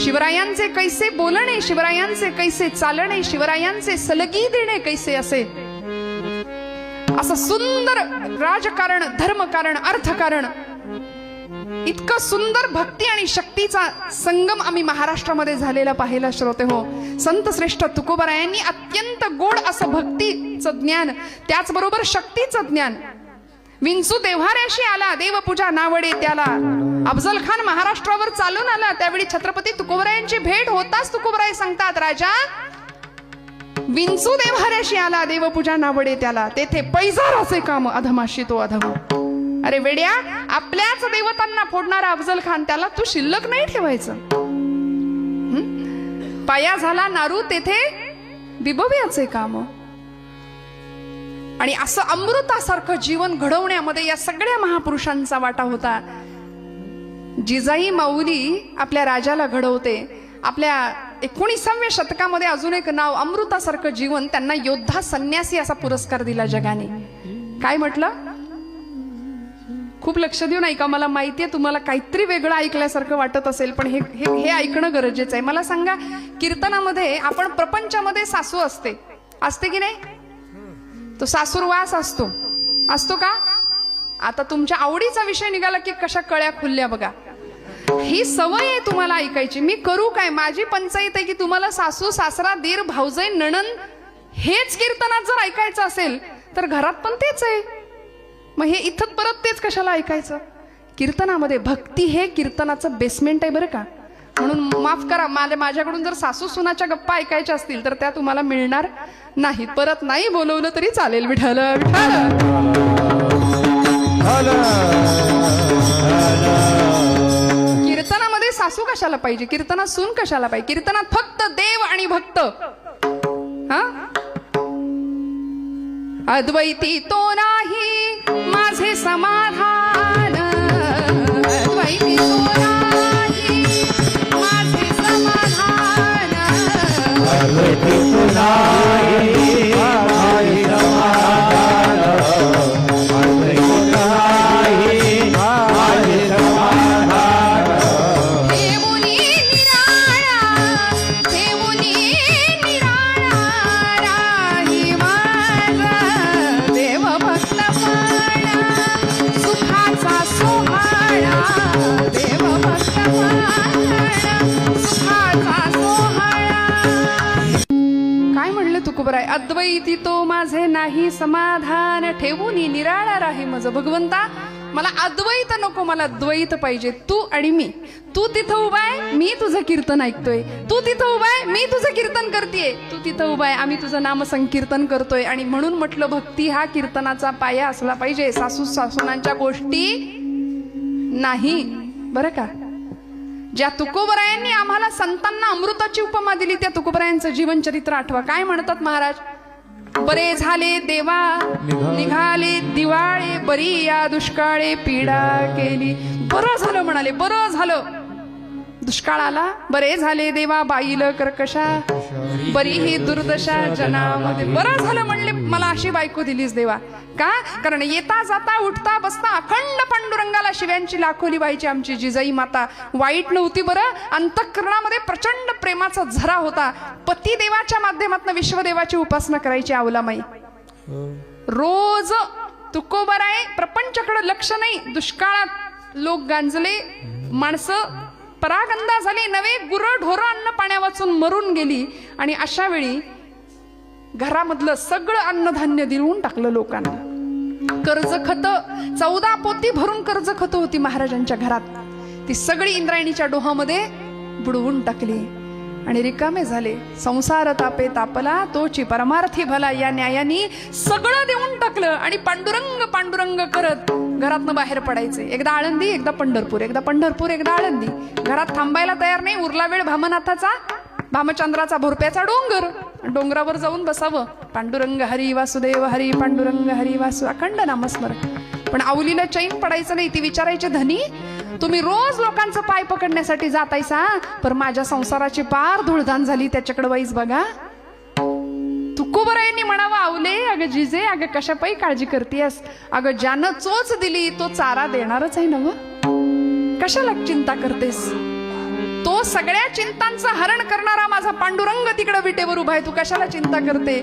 शिवरायांचे कैसे बोलणे, शिवरायांचे कैसे चालणे, शिवरायांचे सलगी देणे कैसे असे. असं सुंदर राजकारण, धर्मकारण, अर्थकारण, इतकं सुंदर भक्ती आणि शक्तीचा संगम आम्ही महाराष्ट्रामध्ये झालेला पाहिला श्रोते हो. संत श्रेष्ठ तुकोबरायांनी अत्यंत गोड असं भक्तीचं ज्ञान, त्याचबरोबर शक्तीचं ज्ञान. विंचू देव्हाऱ्याशी आला, देवपूजा नावडे त्याला. अफजल खान महाराष्ट्रावर चालून आला, त्यावेळी छत्रपती तुकोबरायांची भेट होताच तुकोबराय सांगतात, राजा विंचू देव्हाऱ्याशी आला, देवपूजा नावडे त्याला. तेथे पैजार असे काम, अधमाशी तो अधम. अरे वेड्या, आपल्याच देवतांना फोडणारा अफजल खान, त्याला तू शिल्लक नाही ठेवायचं. पाया झाला नारू, तेथे दिबव्याचे काम. आणि असं अमृतासारखं जीवन घडवण्यामध्ये या सगळ्या महापुरुषांचा वाटा होता. जिजाई माऊली आपल्या राजाला घडवते. आपल्या 19व्या शतकामध्ये अजून एक नाव, अमृतासारखं जीवन, त्यांना योद्धा संन्यासी असा पुरस्कार दिला जगाने. काय म्हटलं? खूप लक्ष देऊन ऐका, मला माहितीये तुम्हाला काहीतरी वेगळं ऐकल्यासारखं वाटत असेल, पण हे ऐकणं गरजेचं आहे. मला सांगा, कीर्तनामध्ये आपण प्रपंचामध्ये सासू असते, असते की नाही? तो सासूरवास असतो, असतो का? आता तुमच्या आवडीचा विषय निघाला की कशा कळ्या खुलल्या बघा. ही सवय आहे तुम्हाला ऐकायची. मी करू काय? माझी पंचायत आहे की तुम्हाला सासू, सासरा, दीर, भाऊजाई, नणंद हेच कीर्तनात जर ऐकायचं असेल तर घरात पण तेच आहे. मग हे इथं परत तेच कशाला ऐकायचं? कीर्तनामध्ये भक्ती हे कीर्तनाचं बेसमेंट आहे बरं का. म्हणून माफ करा, माझ्याकडून जर सासू सुनाच्या गप्पा ऐकायच्या असतील तर त्या तुम्हाला मिळणार नाहीत. परत नाही बोलवलं तरी चालेल. विठ्ठल विठ्ठल. कीर्तनामध्ये सासू कशाला पाहिजे? कीर्तनात सून कशाला पाहिजे? कीर्तनात फक्त देव आणि भक्त. हा, अद्वैती तो नाही माझे समाधान, अद्वैती तो नाही माझे समाधान, अद्वैती तो नाही माझे समाधान, अद्वैती तो नाही माझे समाधान. देवुनी निराळा, देवुनी निराळा राही माझा देव भक्त पाळा, सुखाचा सोहळा देव भक्त पाळा, सुखाचा सोहळा. काय म्हणले तुकोबराय? अद्वैती तो माझे नाही समाधान, ठेवूनी निराळा राही मज. भगवंता, मला अद्वैत नको, मला द्वैत पाहिजे. तू आणि मी. तू तिथं उभा आहे, मी तुझं कीर्तन ऐकतोय. तू तिथं उभा आहे, मी तुझं कीर्तन करतेय. तू तिथं उभा आहे, आम्ही तुझं नाम संकीर्तन करतोय. आणि म्हणून म्हटलं, भक्ती हा कीर्तनाचा पाया असला पाहिजे. सासू सासूनांच्या गोष्टी नाही बरं का. ज्या तुकोबरायांनी आम्हाला संतांना अमृताची उपमा दिली, त्या तुकोबरायांचं जीवनचरित्र आठवा. काय म्हणतात महाराज? बरे झाले देवा निघाले दिवाळे, बरी या दुष्काळे पीडा केली. बरं झालं म्हणाले, बरं झालं दुष्काळ आला. बरे झाले देवा बाईल कर्कशा, बरी ही दुर्दशा जनामध्ये. बरं झालं म्हणले, मला अशी बायको दिलीस देवा. का? कारण येता जाता उठता बसता अखंड पांडुरंगाला शिव्यांची लाखोली व्हायची आमची जिजाई माता. वाईट नव्हती बरं. अंतःकरणामध्ये प्रचंड प्रेमाचा झरा होता. पती देवाच्या माध्यमातून विश्वदेवाची उपासना करायची अवलामाई. रोज तुकोबराय प्रपंचाकडे लक्ष नाही. दुष्काळात लोक गांजले, माणसं परागंदा झाली, नवे गुरं ढोरं अन्न पाण्या वाचून मरून गेली. आणि अशा वेळी घरामधलं सगळं अन्नधान्य देऊन टाकलं लोकांना. कर्ज खत 14 पोती भरून कर्ज खत होती महाराजांच्या घरात, ती सगळी इंद्रायणीच्या डोहामध्ये बुडवून टाकली आणि रिकामे झाले. संसार तापे तापला तोची परमार्थी भला, या न्यायानी सगळं देऊन टाकलं. आणि पांडुरंग पांडुरंग करत घरातनं बाहेर पडायचे. एकदा आळंदी, एकदा पंढरपूर, एकदा पंढरपूर, एकदा आळंदी. घरात थांबायला तयार नाही. उरला वेळ भामनाथाचा, भामचंद्राचा भोरप्याचा डोंगर, डोंगरावर जाऊन बसावं. पांडुरंग हरी वासुदेव हरी, पांडुरंग हरी वासु, अखंड नामस्मरण. पण आवलीला चैन पडायचं नाही. ती विचारायची, धनी तुम्ही रोज लोकांचं पाय पकडण्यासाठी जातायसा, पर माझ्या संसाराची पार धुळधाण झाली, त्याच्याकडे वाईस बघा. तुकोबरायांनी म्हणावं, आवले अगं जिजे, अगं कशा पायी काळजी करतेस, अगं ज्यानं चोच दिली तो चारा देणारच आहे ना, कशाला चिंता करतेस. तो सगळ्या चिंतांचं हरण करणारा माझा पांडुरंग तिकडे विटेवर उभा आहे, तू कशाला चिंता करते.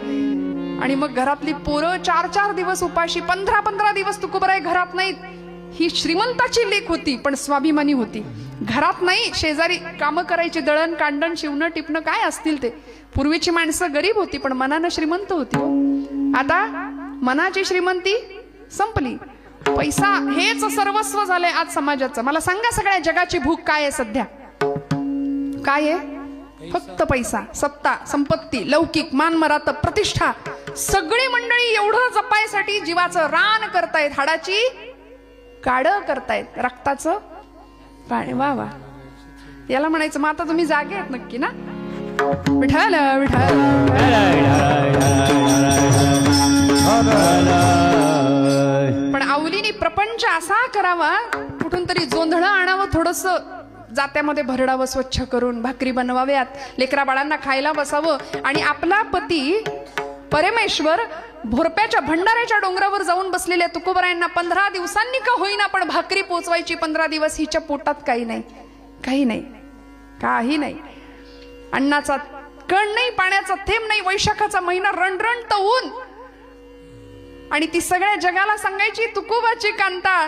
आणि मग घरातली पोरं 4-4 दिवस उपाशी, 15-15 दिवस तुकोबराय घरात नाहीत. ही श्रीमंताची लेक होती पण स्वाभिमानी होती. घरात नाही, शेजारी कामं करायची, दळण कांडण शिवणं टिपणं काय असतील ते. पूर्वीची माणसं गरीब होती पण मनानं श्रीमंत होती. आता मनाची श्रीमंती संपली, पैसा हेच सर्वस्व झालंय आज समाजाचं. मला सांगा, सगळ्या जगाची भूक काय आहे सध्या? काय आहे? फक्त पैसा, सत्ता, संपत्ती, लौकिक, मानमरात, प्रतिष्ठा. सगळी मंडळी एवढं जपायसाठी जीवाचं रान करतायत, हाडाची काढ करतायत, रक्ताचं पाणी. वा वा, याला म्हणायचं मग आता तुम्ही जागे आहेत नक्की ना? विठ्ठल विठ्ठल. पण आवलीने प्रपंच असा करावा, कुठून तरी जोंधळं आणावं, थोडस जात्यामध्ये भरडावं, स्वच्छ करून भाकरी बनवाव्यात, लेकरा बाळांना खायला बसावं. आणि आपला पती परमेश्वर भोरप्याच्या भंडाऱ्याच्या डोंगरावर जाऊन बसलेल्या तुकोबरायांना 15 दिवसांनी का होईना पण भाकरी पोचवायची. 15 दिवस हिच्या पोटात काही नाही, काही नाही, काही नाही. अन्नाचा कण नाही, पाण्याचा थेंब नाही. वैशाखाचा महिना रणरणत ऊन. आणि ती सगळ्या जगाला सांगायची, तुकोबाची कांता,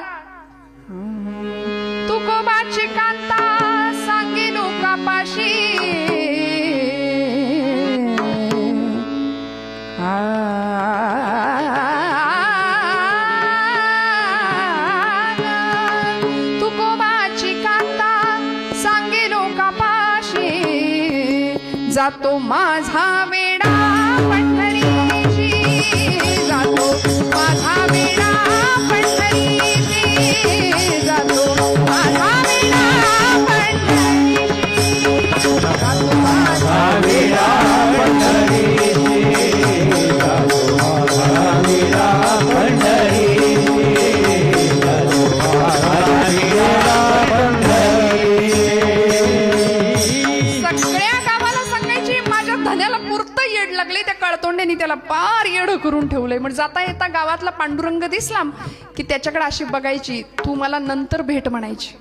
तुकोबाची कांता सांगे लोकापाशी. तुकोबाची कांता सांगे लोकापाशी, जातो माझा वेडा पंढरीची, जातो माझा वेडा पंढरीची, जातो माझा वेडा पंढरीची, जातो माझा वेडा पंढरीची, जातो माझा वेडा पंढरीची, जातो माझा वेडा पंढरीची. सगळ्या गावाला सांगायची, माझ्या धन्याला पुरतं येड लागले. त्या कळतोंड्यानी त्याला पार येड करून ठेवलंय. म्हणजे जाता येता गावातला पांडुरंग दिसला की त्याच्याकडे अशी बघायची, तू मला नंतर भेट म्हणायची.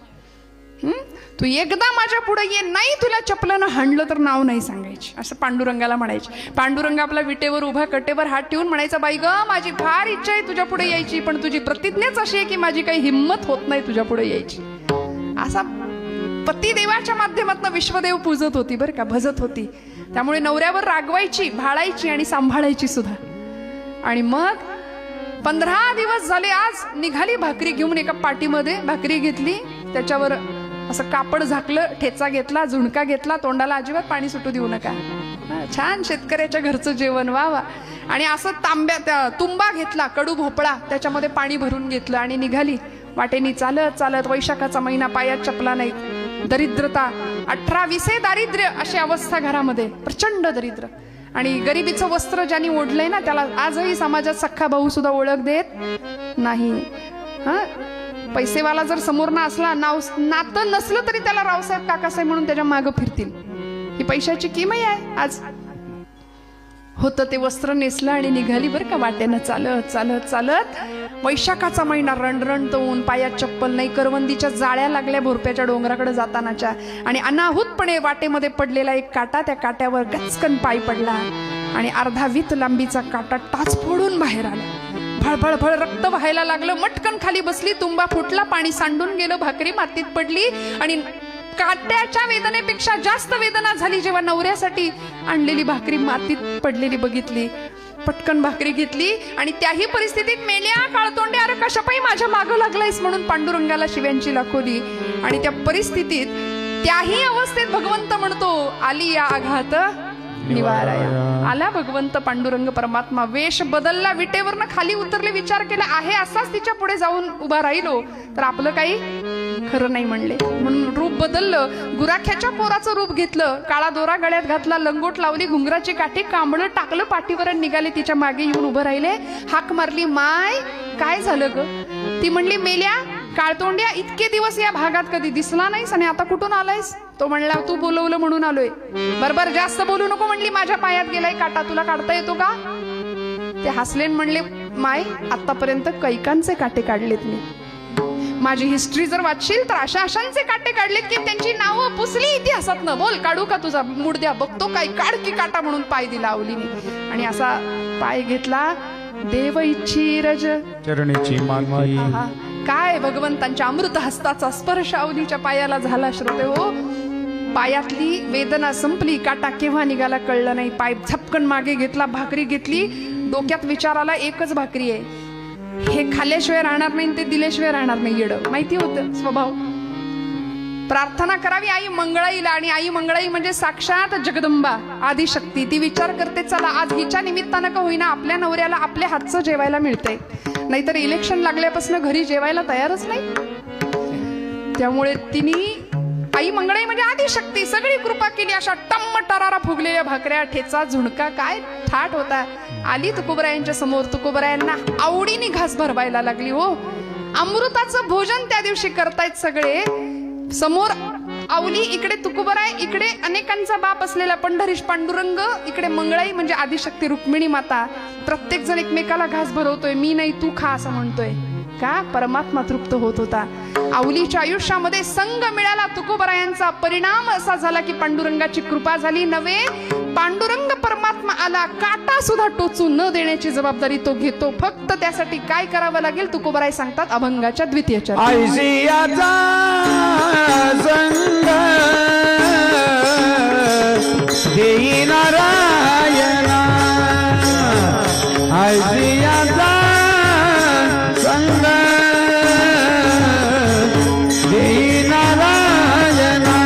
तू एकदा माझ्या पुढे ये, नाही तुला चपलानं हाणलं तर नाव नाही सांगायची, असं पांडुरंगाला म्हणायची. पांडुरंग आपला विटेवर उभा, कटेवर हात ठेवून म्हणायचा, बाई ग माझी फार इच्छा आहे तुझ्या पुढे यायची, पण तुझी प्रतिज्ञाच अशी आहे की माझी काही हिंमत होत नाही तुझ्या पुढे यायची. असा पतिदेवाच्या माध्यमातून विश्वदेव पूजत होती बरं का, भजत होती. त्यामुळे नवऱ्यावर रागवायची, भाळायची आणि सांभाळायची सुद्धा. आणि मग 15 दिवस झाले, आज निघाली भाकरी घेऊन. एका पाटीमध्ये भाकरी घेतली, त्याच्यावर असं कापड झाकलं, ठेचा घेतला, झुणका घेतला, तोंडाला अजिबात पाणी सुटू देऊ नका. छान शेतकऱ्याच्या घरचं जेवण, वा वा. आणि असं तांब्या तुंबा घेतला, कडू भोपळा, त्याच्यामध्ये पाणी भरून घेतलं आणि निघाली वाटेनी चालत चालत. वैशाखाचा महिना, पायात चपला नाही, दरिद्रता, 18-20 दारिद्र्य, अशी अवस्था घरामध्ये, प्रचंड दरिद्र. आणि गरिबीचं वस्त्र ज्यांनी ओढलंय ना, त्याला आजही समाजात सख्खा भाऊ सुद्धा ओळख देत नाही. पैसेवाला जर समोर ना असला, नातं नसलं तरी त्याला रावसाहेब काकासाहेब म्हणून त्याच्या मागं फिरतील. ही पैशाची किमत आहे. आज होतं ते वस्त्र नेसलं आणि निघाली बरं का वाट्यानं चालत चालत चालत. वैशाखाचा महिना, रणरणत ऊन, पायात चप्पल नाही, करवंदीच्या जाळ्या लागल्या भोरप्याच्या डोंगराकडे जातानाच्या. आणि अनाहूतपणे वाटेमध्ये पडलेला एक काटा, त्या काट्यावर गचकन पाय पडला आणि अर्धा वीत लांबीचा काटा टाच फोडून बाहेर आला. फळफळ रक्त व्हायला लागलं. मटकन खाली बसली, तुंबा फुटला, पाणी सांडून गेलं, भाकरी मातीत पडली आणि काट्याच्या वेदनेपेक्षा जास्त वेदना झाली जेव्हा नवऱ्यासाठी आणलेली भाकरी मातीत पडलेली बघितली. पटकन भाकरी घेतली आणि त्याही परिस्थितीत मेल्या काळतोंडे अरे कशापायी माझ्या मागं लागलायस म्हणून पांडुरंगाला शिव्यांची लाखोली. आणि त्या परिस्थितीत त्याही अवस्थेत भगवंत म्हणतो आली या आघात निवाराया. आला भगवंत पांडुरंग परमात्मा. वेश बदलला, विटेवरनं खाली उतरले, विचार केला आहे असाच तिच्या पुढे जाऊन उभा राहिलो तर आपलं काही खरं नाही म्हणले. म्हणून रूप बदललं, गुराख्याच्या पोराचं रूप घेतलं, काळा दोरा गळ्यात घातला, लंगोट लावली, घुंगराची काठी, कांबळं टाकलं पाठीवर, निघाले तिच्या मागे येऊन उभं राहिले. हाक मारली, माय काय झालं ग? ती म्हणली, मेल्या काळतोंड्या, इतके दिवस या भागात कधी दिसला नाहीस आणि आता कुठून आलायस? तो म्हणला, तू बोलवलं म्हणून आलोय. बरोबर जास्त बोलू नको म्हणली, माझ्या पायात गेलाय काटा, तुला काढता येतो का? ते हसले म्हणले, माय आतापर्यंत कैकांचे काटे काढलेत मी. माझी हिस्ट्री जर वाचशील तर अशा अशांचे काटे काढलेत की त्यांची नावं पुसली इतिहासात न. बोल काढू का तुझा मुडद्या? बघतो काय, काढ की काटा म्हणून पाय दिला आवलीने. आणि असा पाय घेतला. देव इच्छी रज चरणीची माती. काय भगवंतांच्या अमृत हस्ताचा स्पर्श अवनीच्या पायाला झाला. श्रोते हो, पायातली वेदना संपली, काटा केव्हा निघाला कळलं नाही. पाय झपकन मागे घेतला, भाकरी घेतली. डोक्यात विचार आला, एकच भाकरी आहे, हे खाल्ल्याशिवाय राहणार नाही, ते दिल्याशिवाय राहणार नाही. येडं माहिती होतं स्वभाव. प्रार्थना करावी आई मंगळाईला, आणि आई मंगळाई म्हणजे साक्षात जगदंबा आदिशक्ती. ती विचार करते, चला आज हिच्या निमित्तानं का होईना आपल्या नवऱ्याला आपल्या हातचं जेवायला मिळतंय. नाहीतर इलेक्शन लागल्यापासून घरी जेवायला तयारच नाही. त्यामुळे तिने आई मंगळाई म्हणजे आदिशक्ती सगळी कृपा केली. अशा टम्म टरारा फुगलेल्या भाकऱ्या, ठेचा, झुणका, काय थाट होता. आली तुकोबरायांच्या समोर. तुकोबरायांना आवडीने घास भरवायला लागली. हो, अमृताचं भोजन त्या दिवशी करतायत सगळे. समोर आवली, इकडे तुकोबराय, इकडे अनेकांचा बाप असलेला पंढरीश पांडुरंग, इकडे मंगळाई म्हणजे आदिशक्ती रुक्मिणी माता. प्रत्येक जण एकमेकाला घास भरवतोय, मी नाही तू खा असं म्हणतोय. का? परमात्मा तृप्त होत होता. आवलीच्या आयुष्यामध्ये संग मिळाला तुकोबरायांचा. परिणाम असा झाला की पांडुरंगाची कृपा झाली. नवे पांडुरंग परमात्मा आला. काटा सुद्धा टोचू न देण्याची जबाबदारी तो घेतो. फक्त त्यासाठी काय करावं लागेल? तुकोबराय सांगतात अभंगाच्या द्वितीय चरण. आयसियाचा संग देई नारायणा. आयसियाचा संग देई नारायणा.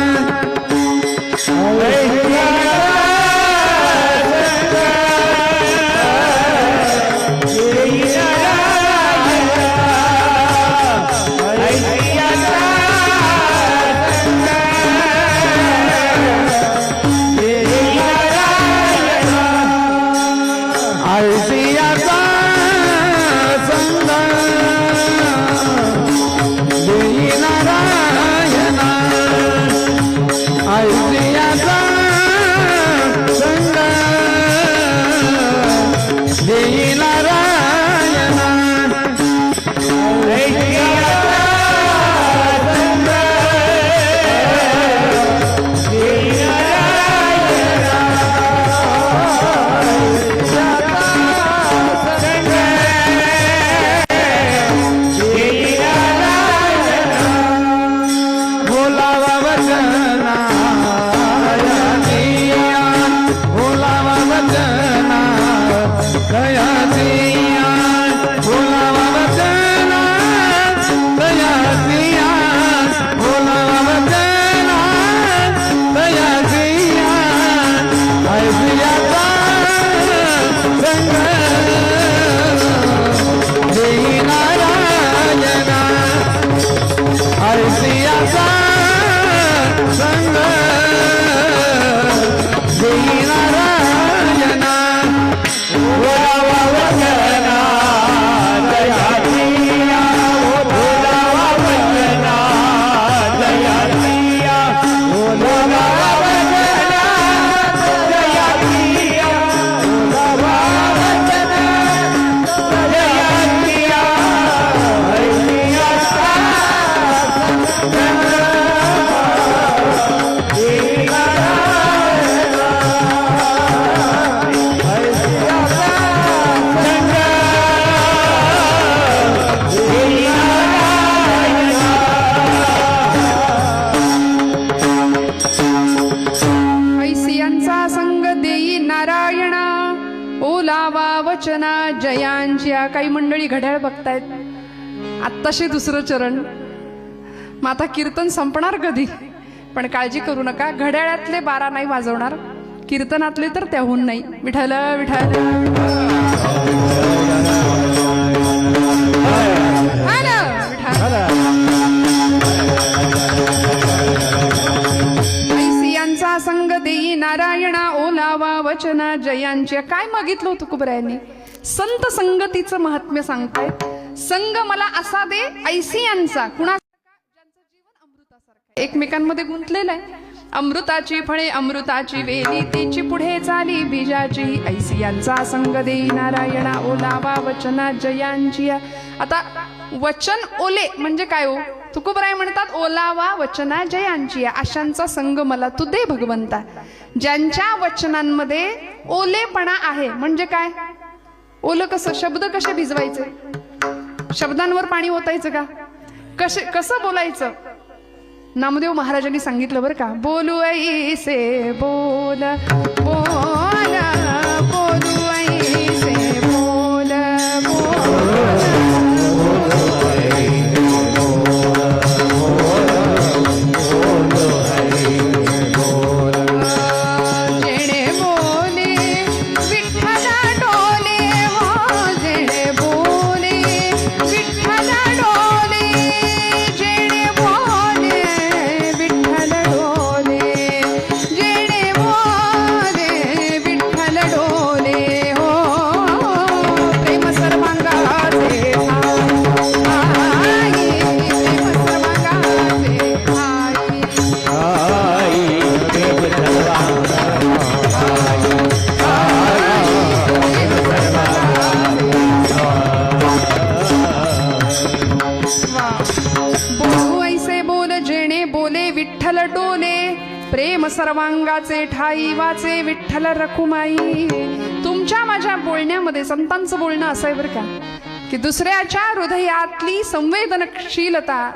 काही मंडळी घड्याळ बघतायत, आत्ताशे दुसरं चरण. मग आता कीर्तन संपणार कधी? पण काळजी करू नका, घड्याळातले 12 नाही वाजवणार, कीर्तनातले तर त्याहून नाही. विठ्ठल विठ्ठल ऐसियांचा संग देई नारायणा ओलावा वचना जयांच्या. काय मागितलं होतं तुकोबरायांनी? संत संगतीचं महात्म्य सांगताय. संग मला असा दे ऐसियांचा, कुणासारखा? ज्यांचं जीवन अमृतासारखं, एकमेकांमध्ये गुंतलेलं आहे. अमृताची फळे अमृताची वेली, तिची पुढे चाली बीजाची. ऐसियांचा संग देई नारायणा ओलावा वचना जयांची. आता वचन ओले म्हणजे काय हो? तुकोबराय म्हणतात ओलावा वचना जयांची. अशांचा संग मला तू दे भगवंता, ज्यांच्या वचनांमध्ये ओलेपणा आहे. म्हणजे काय? ओलं कसं? शब्द कसे भिजवायचे? शब्दांवर पाणी ओतायचं का? कसं बोलायचं? नामदेव महाराजांनी सांगितलं बरं का, बोलू ऐसे बोल बोल बोलू ऐसे बोल सर्वांगाचे ठाई वाचे विठ्ठल रखुमाई. तुमच्या माझ्या बोलण्यामध्ये संतांचं बोलणं असं आहे बरं का, की दुसऱ्याच्या हृदयातली संवेदनशीलता,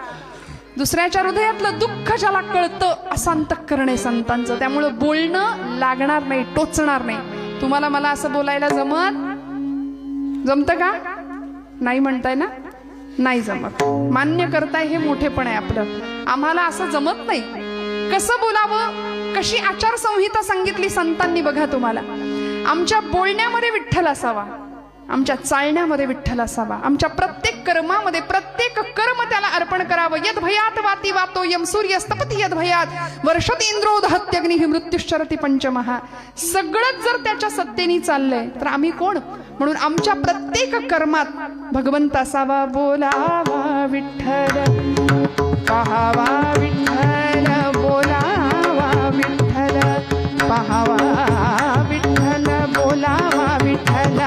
दुसऱ्याच्या हृदयातलं दुःख ज्याला कळतं असं अंतःकरण आहे संतांचं. त्यामुळं बोलणं लागणार नाही, टोचणार नाही. तुम्हाला मला असं बोलायला जमतं का? नाही म्हणताय ना? नाही जमत. मान्य करताय हे मोठेपण आहे आपलं. आम्हाला असं जमत नाही. कसं बोलावं, कशी आचारसंहिता सांगितली संतांनी बघा तुम्हाला. आमच्या बोलण्यामध्ये विठ्ठल असावा, आमच्या चालण्यामध्ये विठ्ठल असावा, आमच्या प्रत्येक कर्मामध्ये प्रत्येक कर्म त्याला अर्पण करावं. यद भयात वाती वातो यम सूर्यस्तपती यद भयात वर्षत इंद्रो दहत्यग्निः मृत्युश्चरति पंचमहा. सगळंच जर त्याच्या सत्तेने चाललंय तर आम्ही कोण? म्हणून आमच्या प्रत्येक कर्मात भगवंत असावा. बोलावा विठ्ठल पाहावा विठ्ठल, बोलावा विठ्ठल पाहावा विठ्ठल, बोलावा विठ्ठल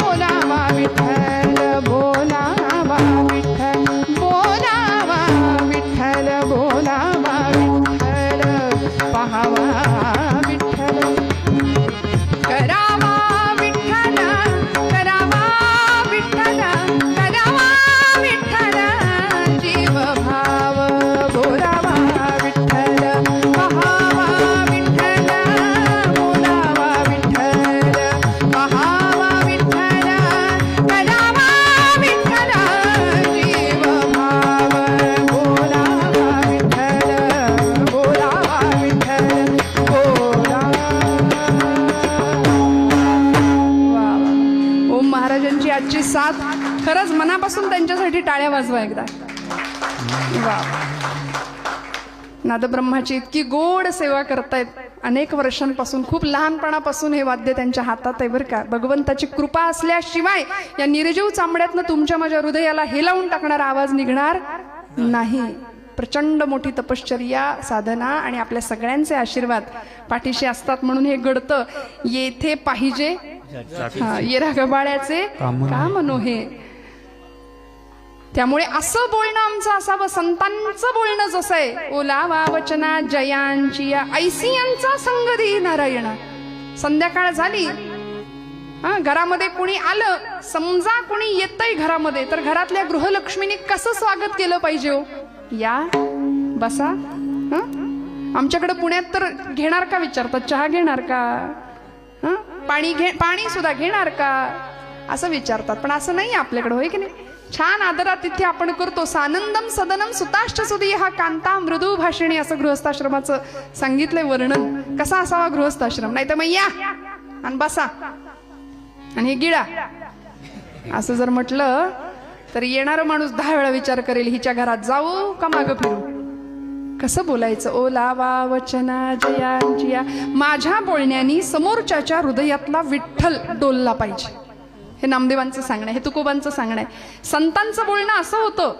बोलावा विठ्ठल, बोलावा विठ्ठल बोलावा विठ्ठल, बोलावा विठ्ठल पाहावा विठ्ठल. करावा विठ्ठल करावा विठ्ठल करावा विठ्ठल, जीव भाव बोलावा विठ्ठल पाहावा विठ्ठल, बोलावा विठ्ठल पाहावा विठ्ठल करावा विठ्ठल, जीव भाव बोलावा विठ्ठल बोलावा विठ्ठल बोलावा. ओम महाराजांची आजची साथ खरंच मनापासून त्यांच्यासाठी टाळ्या वाजवा एकदा. वा, नादब्रह्माची इतकी गोड सेवा करतायत अनेक वर्षांपासून. खूप लहानपणापासून हे वाद्य त्यांच्या हातात आहे बरं का. भगवंताची कृपा असल्याशिवाय या निर्जीव चांबड्यातनं तुमच्या माझ्या हृदयाला हेलावून टाकणारा आवाज निघणार नाही. प्रचंड मोठी तपश्चर्या साधना आणि आपल्या सगळ्यांचे आशीर्वाद पाठीशी असतात म्हणून हे घडतं. येथे पाहिजे येरा गबाळ्याचे काम नोहे. त्यामुळे असं बोलणं आमचं असावं. संतांचं बोलणं जसं आहे, ओलावा वचना जयांची ऐसियांचा संग देई नारायणा. संध्याकाळ झाली, घरामध्ये कुणी आलं, समजा कुणी येतंय घरामध्ये, तर घरातल्या गृहलक्ष्मीने कसं स्वागत केलं पाहिजे हो? या बसा. आमच्याकडे पुण्यात तर घेणार का विचारतात, चहा घेणार का, पाणी सुद्धा घेणार का, असं विचारतात. पण असं नाही आपल्याकडे, होय की नाही? छान आदरातिथ्य आपण करतो. सानंदम सदनम सुताश्च सुदी हा कांता मृदू भाषिणी, असं गृहस्थाश्रमाचं सांगितलंय वर्णन. कसा असावा गृहस्थाश्रम? नाही तर मग या आणि बसा आणि हे गिळा असं जर म्हटलं तर येणारा माणूस 10 वेळा विचार करेल, हिच्या घरात जाऊ का मागं फिरू. कसं बोलायचं? ओलावा वचना जयांजिया. माझ्या बोलण्यानी समोरच्याच्या हृदयातला विठ्ठल डोलला पाहिजे. हे नामदेवांचं सांगणं आहे, हे तुकोबांचं सांगणं आहे. संतांचं बोलणं असं होतं,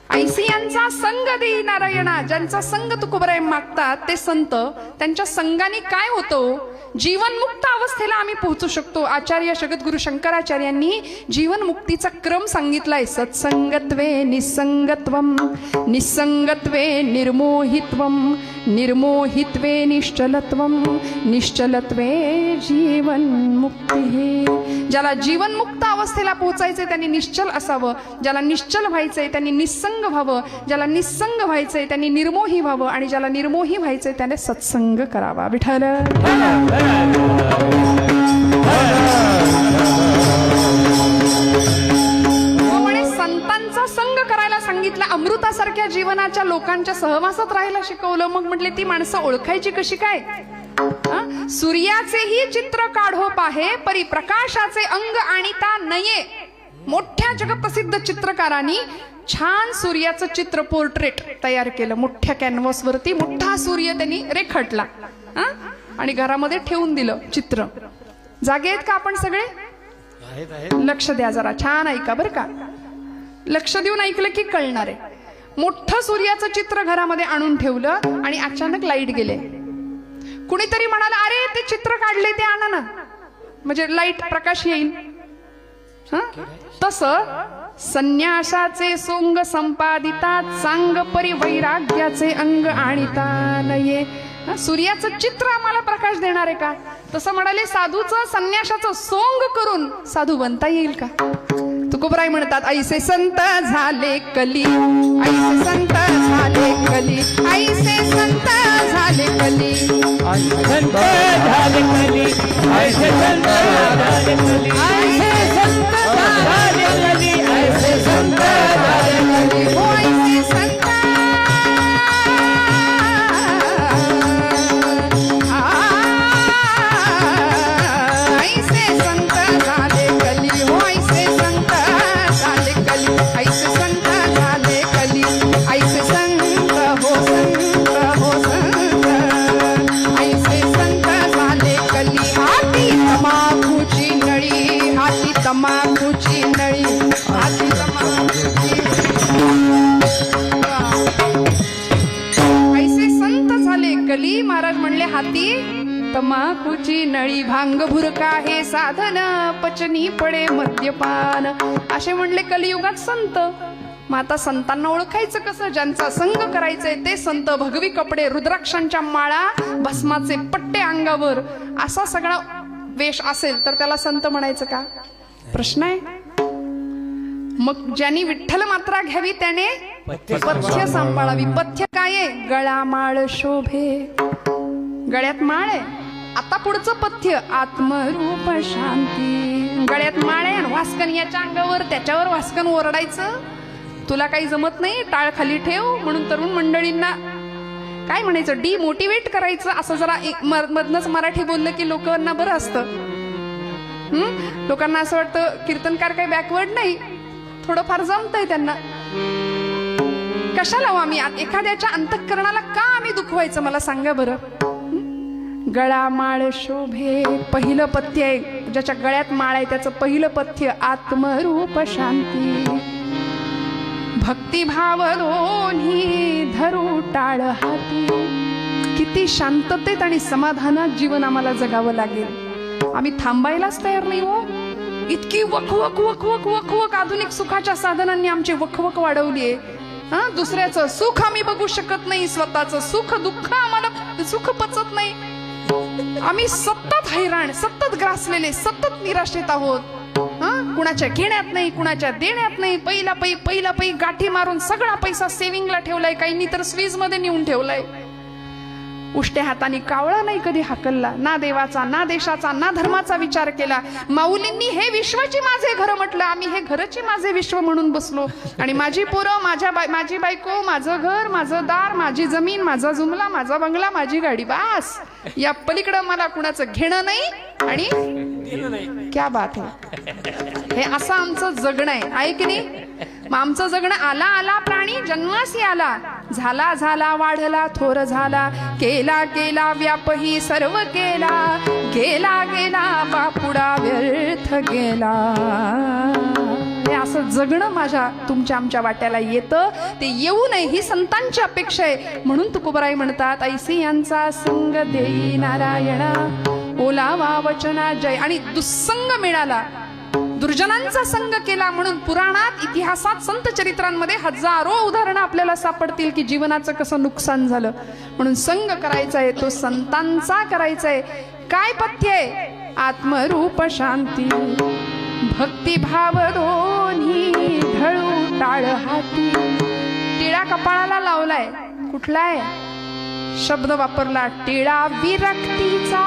ऐसियांचा संग देई नारायणा. ज्यांचा संग तुकोबराय मागतात ते संत, त्यांच्या संगाने काय होतं? जीवनमुक्त अवस्थेला आम्ही पोहोचू शकतो. आचार्य जगद्गुरु शंकराचार्यांनी जीवनमुक्तीचा क्रम सांगितलाय. सत्संगत्वे निसंगत्वम, निसंगत्वे निर्मोहित्वम, निर्मोहित्वे निश्चलत्वम, निश्चलत्वे जीवनमुक्ती. ज्याला जीवनमुक्त अवस्थेला पोहोचायचंय त्यांनी निश्चल असावं, ज्याला निश्चल व्हायचंय त्यांनी निस्संग व्हावं, ज्याला निस्संग व्हायचंय त्यांनी निर्मोही व्हावं, आणि ज्याला निर्मोही व्हायचंय त्याने सत्संग करावा. विठ्ठल म्हणे संतांचा संग करायला सांगितलं. अमृतासारख्या जीवनाच्या लोकांच्या सहवासात राहायला शिकवलं. मग म्हटले ती माणसं ओळखायची कशी काय? सूर्याचेही चित्र काढो पाहे, परी प्रकाशाचे अंग आणिता नये. मोठ्या जगप्रसिद्ध चित्रकारांनी छान सूर्याचं चित्र, पोर्ट्रेट तयार केलं. मोठ्या कॅनव्हास वरती मोठा सूर्य त्यांनी रेखाटला आणि घरामध्ये ठेवून दिलं चित्र. जागे आहेत का आपण सगळे? लक्ष द्या जरा, छान ऐका बरं का. लक्ष देऊन ऐकलं की कळणार आहे. मोठं सूर्याचं चित्र घरामध्ये आणून ठेवलं आणि अचानक लाईट गेले. कुणीतरी म्हणाला, अरे ते चित्र काढले ते आणा ना, म्हणजे लाईट प्रकाश येईल. तस संन्यासाचे सोंग संपादिता, सांग परिवैराग्याचे अंग आणिता नये. सूर्याचं चित्र आम्हाला प्रकाश देणार आहे का? तसं म्हणाले साधूचं संन्यासाचं सोंग करून साधू बनता येईल का? तुकोबराय म्हणतात, ऐसे संत झाले कली, ऐसे संत झाले कली, ऐसे संत झाले कली, संत झाले कली, ऐसे संत झाले कली, ऐसे संत झाले कली, ऐसे संत झाले कली, हो ऐसे संत, ऐसे संत झाले कली, हो ऐसे संत झाले कली, ऐसे संत झाले कली, ऐसे संत हो संत हो संत, ऐसे संत झाले कली. हाती तमाखूची नळी, हाती तमाखूची नळी, हाती तमाखूची. ऐसे संत झाले कली. महाराज म्हणले हाती तमाखूची नळी, भांग भुरका हे साधन, पचनी पडे मद्यपान. असे म्हणले कलियुगात संत. मग आता संतांना ओळखायचं कसं? ज्यांचा संग करायचंय ते संत. भगवी कपडे, रुद्राक्षांच्या माळा, भस्माचे पट्टे अंगावर, असा सगळा वेश असेल तर त्याला संत म्हणायचं का? प्रश्न आहे. मग ज्यांनी विठ्ठल मात्रा घ्यावी त्याने पथ्य सांभाळावी. पथ्य काय आहे? गळा माळ शोभे, गळ्यात माळ आहे. आता पुढचं पथ्य आत्मरूप शांती. गळ्यात माळ आहे आणि वास्कन याच्या अंगावर, त्याच्यावर वास्कन ओरडायचं. तुला काही जमत नाही, टाळ खाली ठेव म्हणून तरुण मंडळींना काय म्हणायचं, डिमोटिवेट करायचं. असं जरा मधनच मराठी बोललं की लोकांना बरं असतं. लोकांना असं वाटतं कीर्तनकार काही बॅकवर्ड नाही, थोडंफार जमतंय त्यांना. कशाला आम्ही एखाद्याच्या अंतःकरणाला का आम्ही दुखवायचं? मला सांगा बरं. गळा माळ शोभे, पहिलं पथ्य आहे. ज्याच्या गळ्यात माळ आहे त्याचं पहिलं पथ्य आत्मरूप शांती. भक्तिभाव दोन्ही धरू टाळ हाती. किती शांततेत आणि समाधानात जीवन आम्हाला जगावं लागेल. आम्ही थांबायलाच तयार नाही हो. इतकी वखवक वखवक वखवक आधुनिक सुखाच्या साधनांनी आमची वखवक वाढवलीये. दुसऱ्याचं सुख आम्ही बघू शकत नाही, स्वतःचं सुख दुःख आम्हाला सुख पचत नाही. आम्ही सतत हैराण, सतत ग्रासलेले, सतत निराशेत आहोत. कुणाच्या घेण्यात नाही, कुणाच्या देण्यात नाही. पहिला पै गाठी मारून सगळा पैसा सेव्हिंगला ठेवलाय, काहींनी तर स्वीज मध्ये नेऊन ठेवलाय. उष्ट्या हाताने कावळा नाही कधी हाकलला, ना देवाचा ना देशाचा ना धर्माचा विचार केला. माऊलींनी हे विश्वाची माझे घर म्हटलं, आम्ही हे घरची माझे विश्व म्हणून बसलो. आणि माझी पोरं, माझी बायको, माझं घर, माझं दार, माझी जमीन, माझा जुमला, माझा बंगला, माझी गाडी, बास. या पलीकडं मला कुणाचं घेणं नाही आणि क्या बात आहे. हे असं आमचं जगणं आहे की नाही. मग आमचं जगणं आला आला प्राणी जन्मासी आला, झाला झाला वाढला थोर झाला, केला केला व्यापही सर्व केला, गेला गेला बापुडा व्यर्थ गेला. हे असं जगणं माझ्या तुमच्या आमच्या वाट्याला येतं, ते येऊ नये ही संतांची अपेक्षा आहे. म्हणून तुकोबराई म्हणतात, ऐसी यांचा संग देई नारायणा, ओलावा वचना जय. आणि दुस्संग मिळाला, दुर्जनांचा संग केला. म्हणून पुराणात, इतिहासात, संत चरित्रांमध्ये हजारो उदाहरणं आपल्याला सापडतील की जीवनाचं कसं नुकसान झालं. म्हणून संग करायचा आहे तो संतांचा करायचा आहे. काय पथ्य आहे? आत्मरूप शांती भक्तिभाव दोन्ही ढळू टाळ हाती. टिळा कपाळाला लावलाय, कुठला आहे शब्द वापरला? टिळा विरक्तीचा.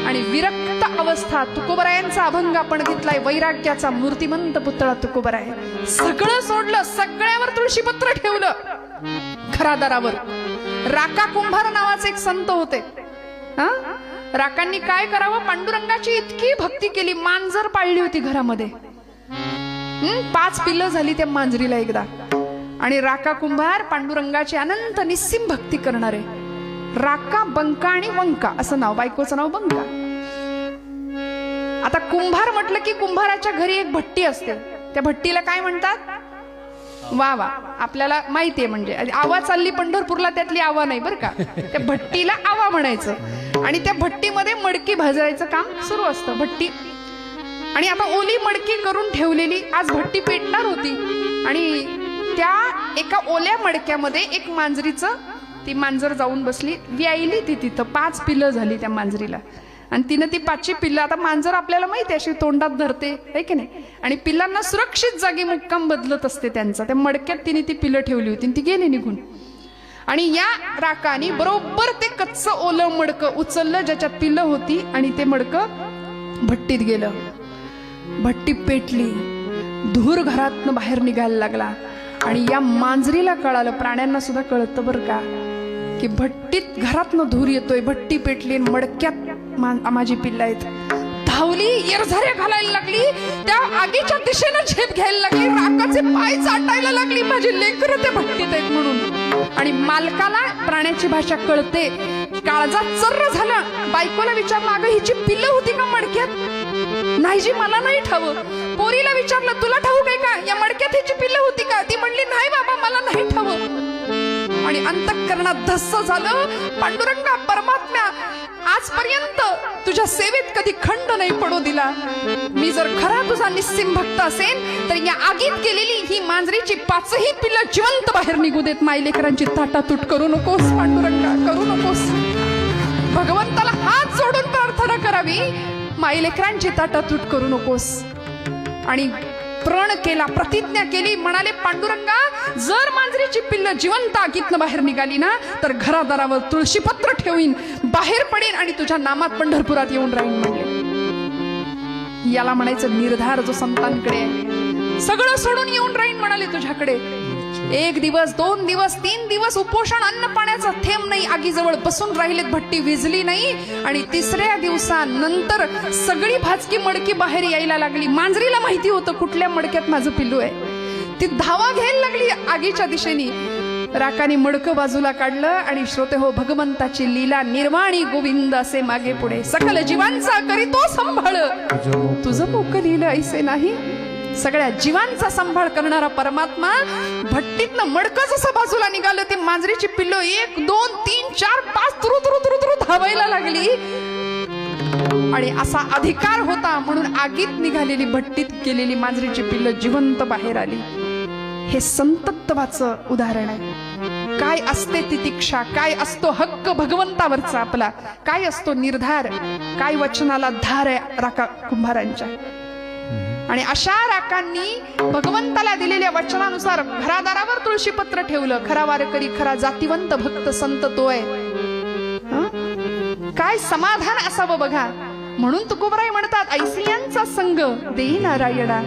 आणि विरक्त अवस्था, तुकोबरायांचा अभंग आपण घेतलाय, वैराग्याचा मूर्तिमंत पुतळा तुकोबराय. सगळं सोडलं, सगळ्यावर तुळशीपत्र ठेवलं घरादारावर. राका कुंभार नावाचे एक संत होते. राकांनी काय करावं? पांडुरंगाची इतकी भक्ती केली, मांजर पाळली होती घरामध्ये. 5 पिल्लं झाली त्या मांजरीला एकदा. आणि राका कुंभार पांडुरंगाची अनंत निस्सीम भक्ती करणारे. राका, बंका आणि वंका असं नाव, बायकोचं नाव बंका. आता कुंभार म्हटलं की कुंभाराच्या घरी एक भट्टी असते. त्या भट्टीला काय म्हणतात? वा वा, आपल्याला माहितीये. म्हणजे आवा चालली पंढरपूरला, त्यातली आवा नाही बरं का. त्या भट्टीला आवा म्हणायचं. आणि त्या भट्टीमध्ये मडकी भाजायचं काम सुरू असतं. भट्टी आणि आता ओली मडकी करून ठेवलेली, आज भट्टी पेटणार होती. आणि त्या एका ओल्या मडक्यामध्ये एक मांजरीचं, ती मांजर जाऊन बसली, व्यायली ती तिथं. 5 पिल्लं झाली त्या मांजरीला. आणि तिनं ती 5ची पिल्लं, आता मांजर आपल्याला माहिती आहे अशी तोंडात धरते आहे की नाही. आणि पिल्लांना सुरक्षित जागी मुक्काम बदलत असते त्यांचा. त्या मडक्यात तिने ती पिल्लं ठेवली होती, ती गेली निघून. आणि या राकानी बरोबर ते कच्चं ओलं मडकं उचललं ज्याच्यात पिल्लं होती, आणि ते मडकं भट्टीत गेलं. भट्टी पेटली, धूर घरातनं बाहेर निघायला लागला. आणि या मांजरीला कळालं, प्राण्यांना सुद्धा कळतं बरं का, की भट्टीत घरातनं धूर येतोय, भट्टी पेटली, मडक्यात माझी पिल्लं आहेत. धावली, येरझाऱ्या घालायला लागली, त्या आगीच्या दिशेनं झेप घ्यायला लागली, राकाचे पाय चाटायला लागली, माझी लेकरं त्या भट्टीत आहेत म्हणून. आणि मालकाला प्राण्याची भाषा कळते, काळजात चर्र झालं. बायकोला विचारलं, अगं हिची पिल्लं होती का मडक्यात? नाही जी, मला नाही ठाऊक. पोरीला विचारलं, तुला ठाऊक आहे का या मडक्यात हिची पिल्लं होती का? ती म्हणली, नाही बाबा, मला नाही ठाऊक. आणि अंतःकरणात धस्स झालं. पांडुरंगा, परमात्म्या, आजपर्यंत तुझ्या सेवेत कधी खंड नाही पडू दिला. मी जर खरा तुझा निस्सीम भक्त असेल तर या आगीत केलेली ही मांजरीची 5ही पिल्लं जिवंत बाहेर निघू देत. मायलेकरांची ताटातूट करू नकोस पांडुरंगा, करू नकोस. भगवंताला हात जोडून प्रार्थना करावी, मायलेकरांची ताटातूट करू नकोस. आणि प्रण केला, प्रतिज्ञा केली, म्हणाले, पांडुरंगा, जर मांजरीची पिल्लं जिवंत आगीतनं बाहेर निघाली ना, तर घरादारावर तुळशीपत्र ठेवीन, बाहेर पडेन आणि तुझ्या नामात पंढरपुरात येऊन राहीन म्हणले. याला म्हणायचं निर्धार जो संतांकडे आहे. सगळं सोडून येऊन राहीन म्हणाले तुझ्याकडे. 1 दिवस, 2 दिवस, 3 दिवस उपोषण, अन्न पाण्याचा थेंब नाही, आगीजवळ बसून राहिलेत, भट्टी विझली नाही. आणि 3ऱ्या दिवसानंतर सगळी भाजकी मडकी बाहेर यायला लागली. मांजरीला माहिती होतं कुठल्या मडक्यात माझं पिल्लू आहे. ती धावा घ्यायला लागली आगीच्या दिशेने. राकाने मडकं बाजूला काढलं आणि श्रोते हो, भगवंताची लीला निर्वाणी गोविंद असे मागे पुढे, सकल जीवांचा करीतो सांभाळ, तुझं मोकं लिहिलं ऐसे नाही. सगळ्या जीवांचा सांभाळ करणारा परमात्मा भट्टीतनं मडकं जसं बाजूला निघालं, ते मांजरीची पिल्लं 1, 2, 3, 4, 5 तुरु तुरु तुरु तुरु धावायला लागली. आणि असा अधिकार होता म्हणून आगीत निघालेली, भट्टीत गेलेली मांजरीची पिल्लं जिवंत बाहेर आली. हे संतत्वाचं उदाहरण आहे. काय असते तितिक्षा, काय असतो हक्क भगवंतावरचा आपला, काय असतो निर्धार, काय वचनाला धार आहे राका कुंभारांच्या. आणि अशा राकांनी भगवंताला दिलेल्या वचनानुसार घरादारावर तुळशीपत्र ठेवलं. खरा वारकरी, खरा जातिवंत भक्त संत तो आहे. काय समाधान असावं बघा. म्हणून तुकोबराय म्हणतात ऐसियांचा संग देई नारायणा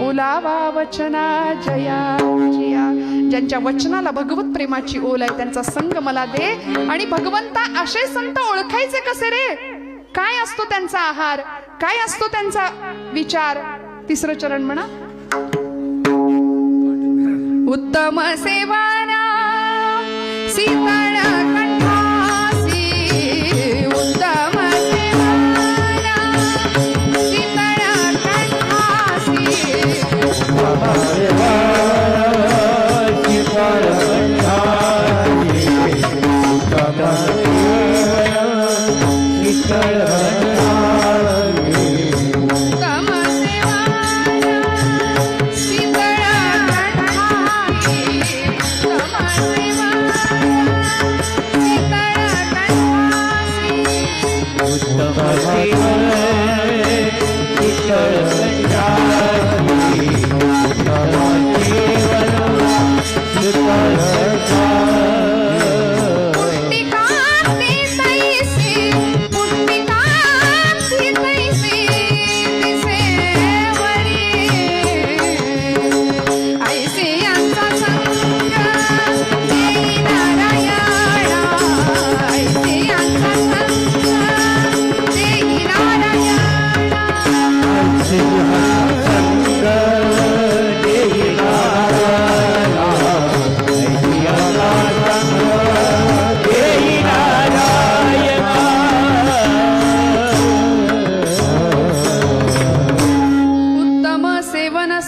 ओलावा वचना जया जिया. ज्यांच्या वचनाला भगवत प्रेमाची ओल आहे त्यांचा संग मला दे. आणि भगवंता असे संत ओळखायचे कसे रे? काय असतो त्यांचा आहार, काय असतो त्यांचा विचार? तिसरं चरण म्हणा. उत्तम सेवाना शीतळ कंठासी. उत्तम सेवाना शीतळ कंठासी.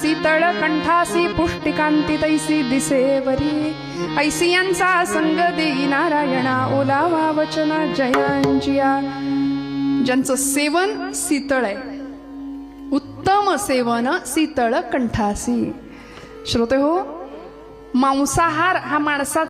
शीतळ कंठासी पुष्टिकांती तैसी दिसेवरी. ऐसियांचा संग देई नारायणा ओलावा वचना जयांजिया. ज्यांचं सेवन शीतळ आहे, उत्तम सेवन शीतळ कंठासी. श्रोते हो, मांसाहार हा माणसाचा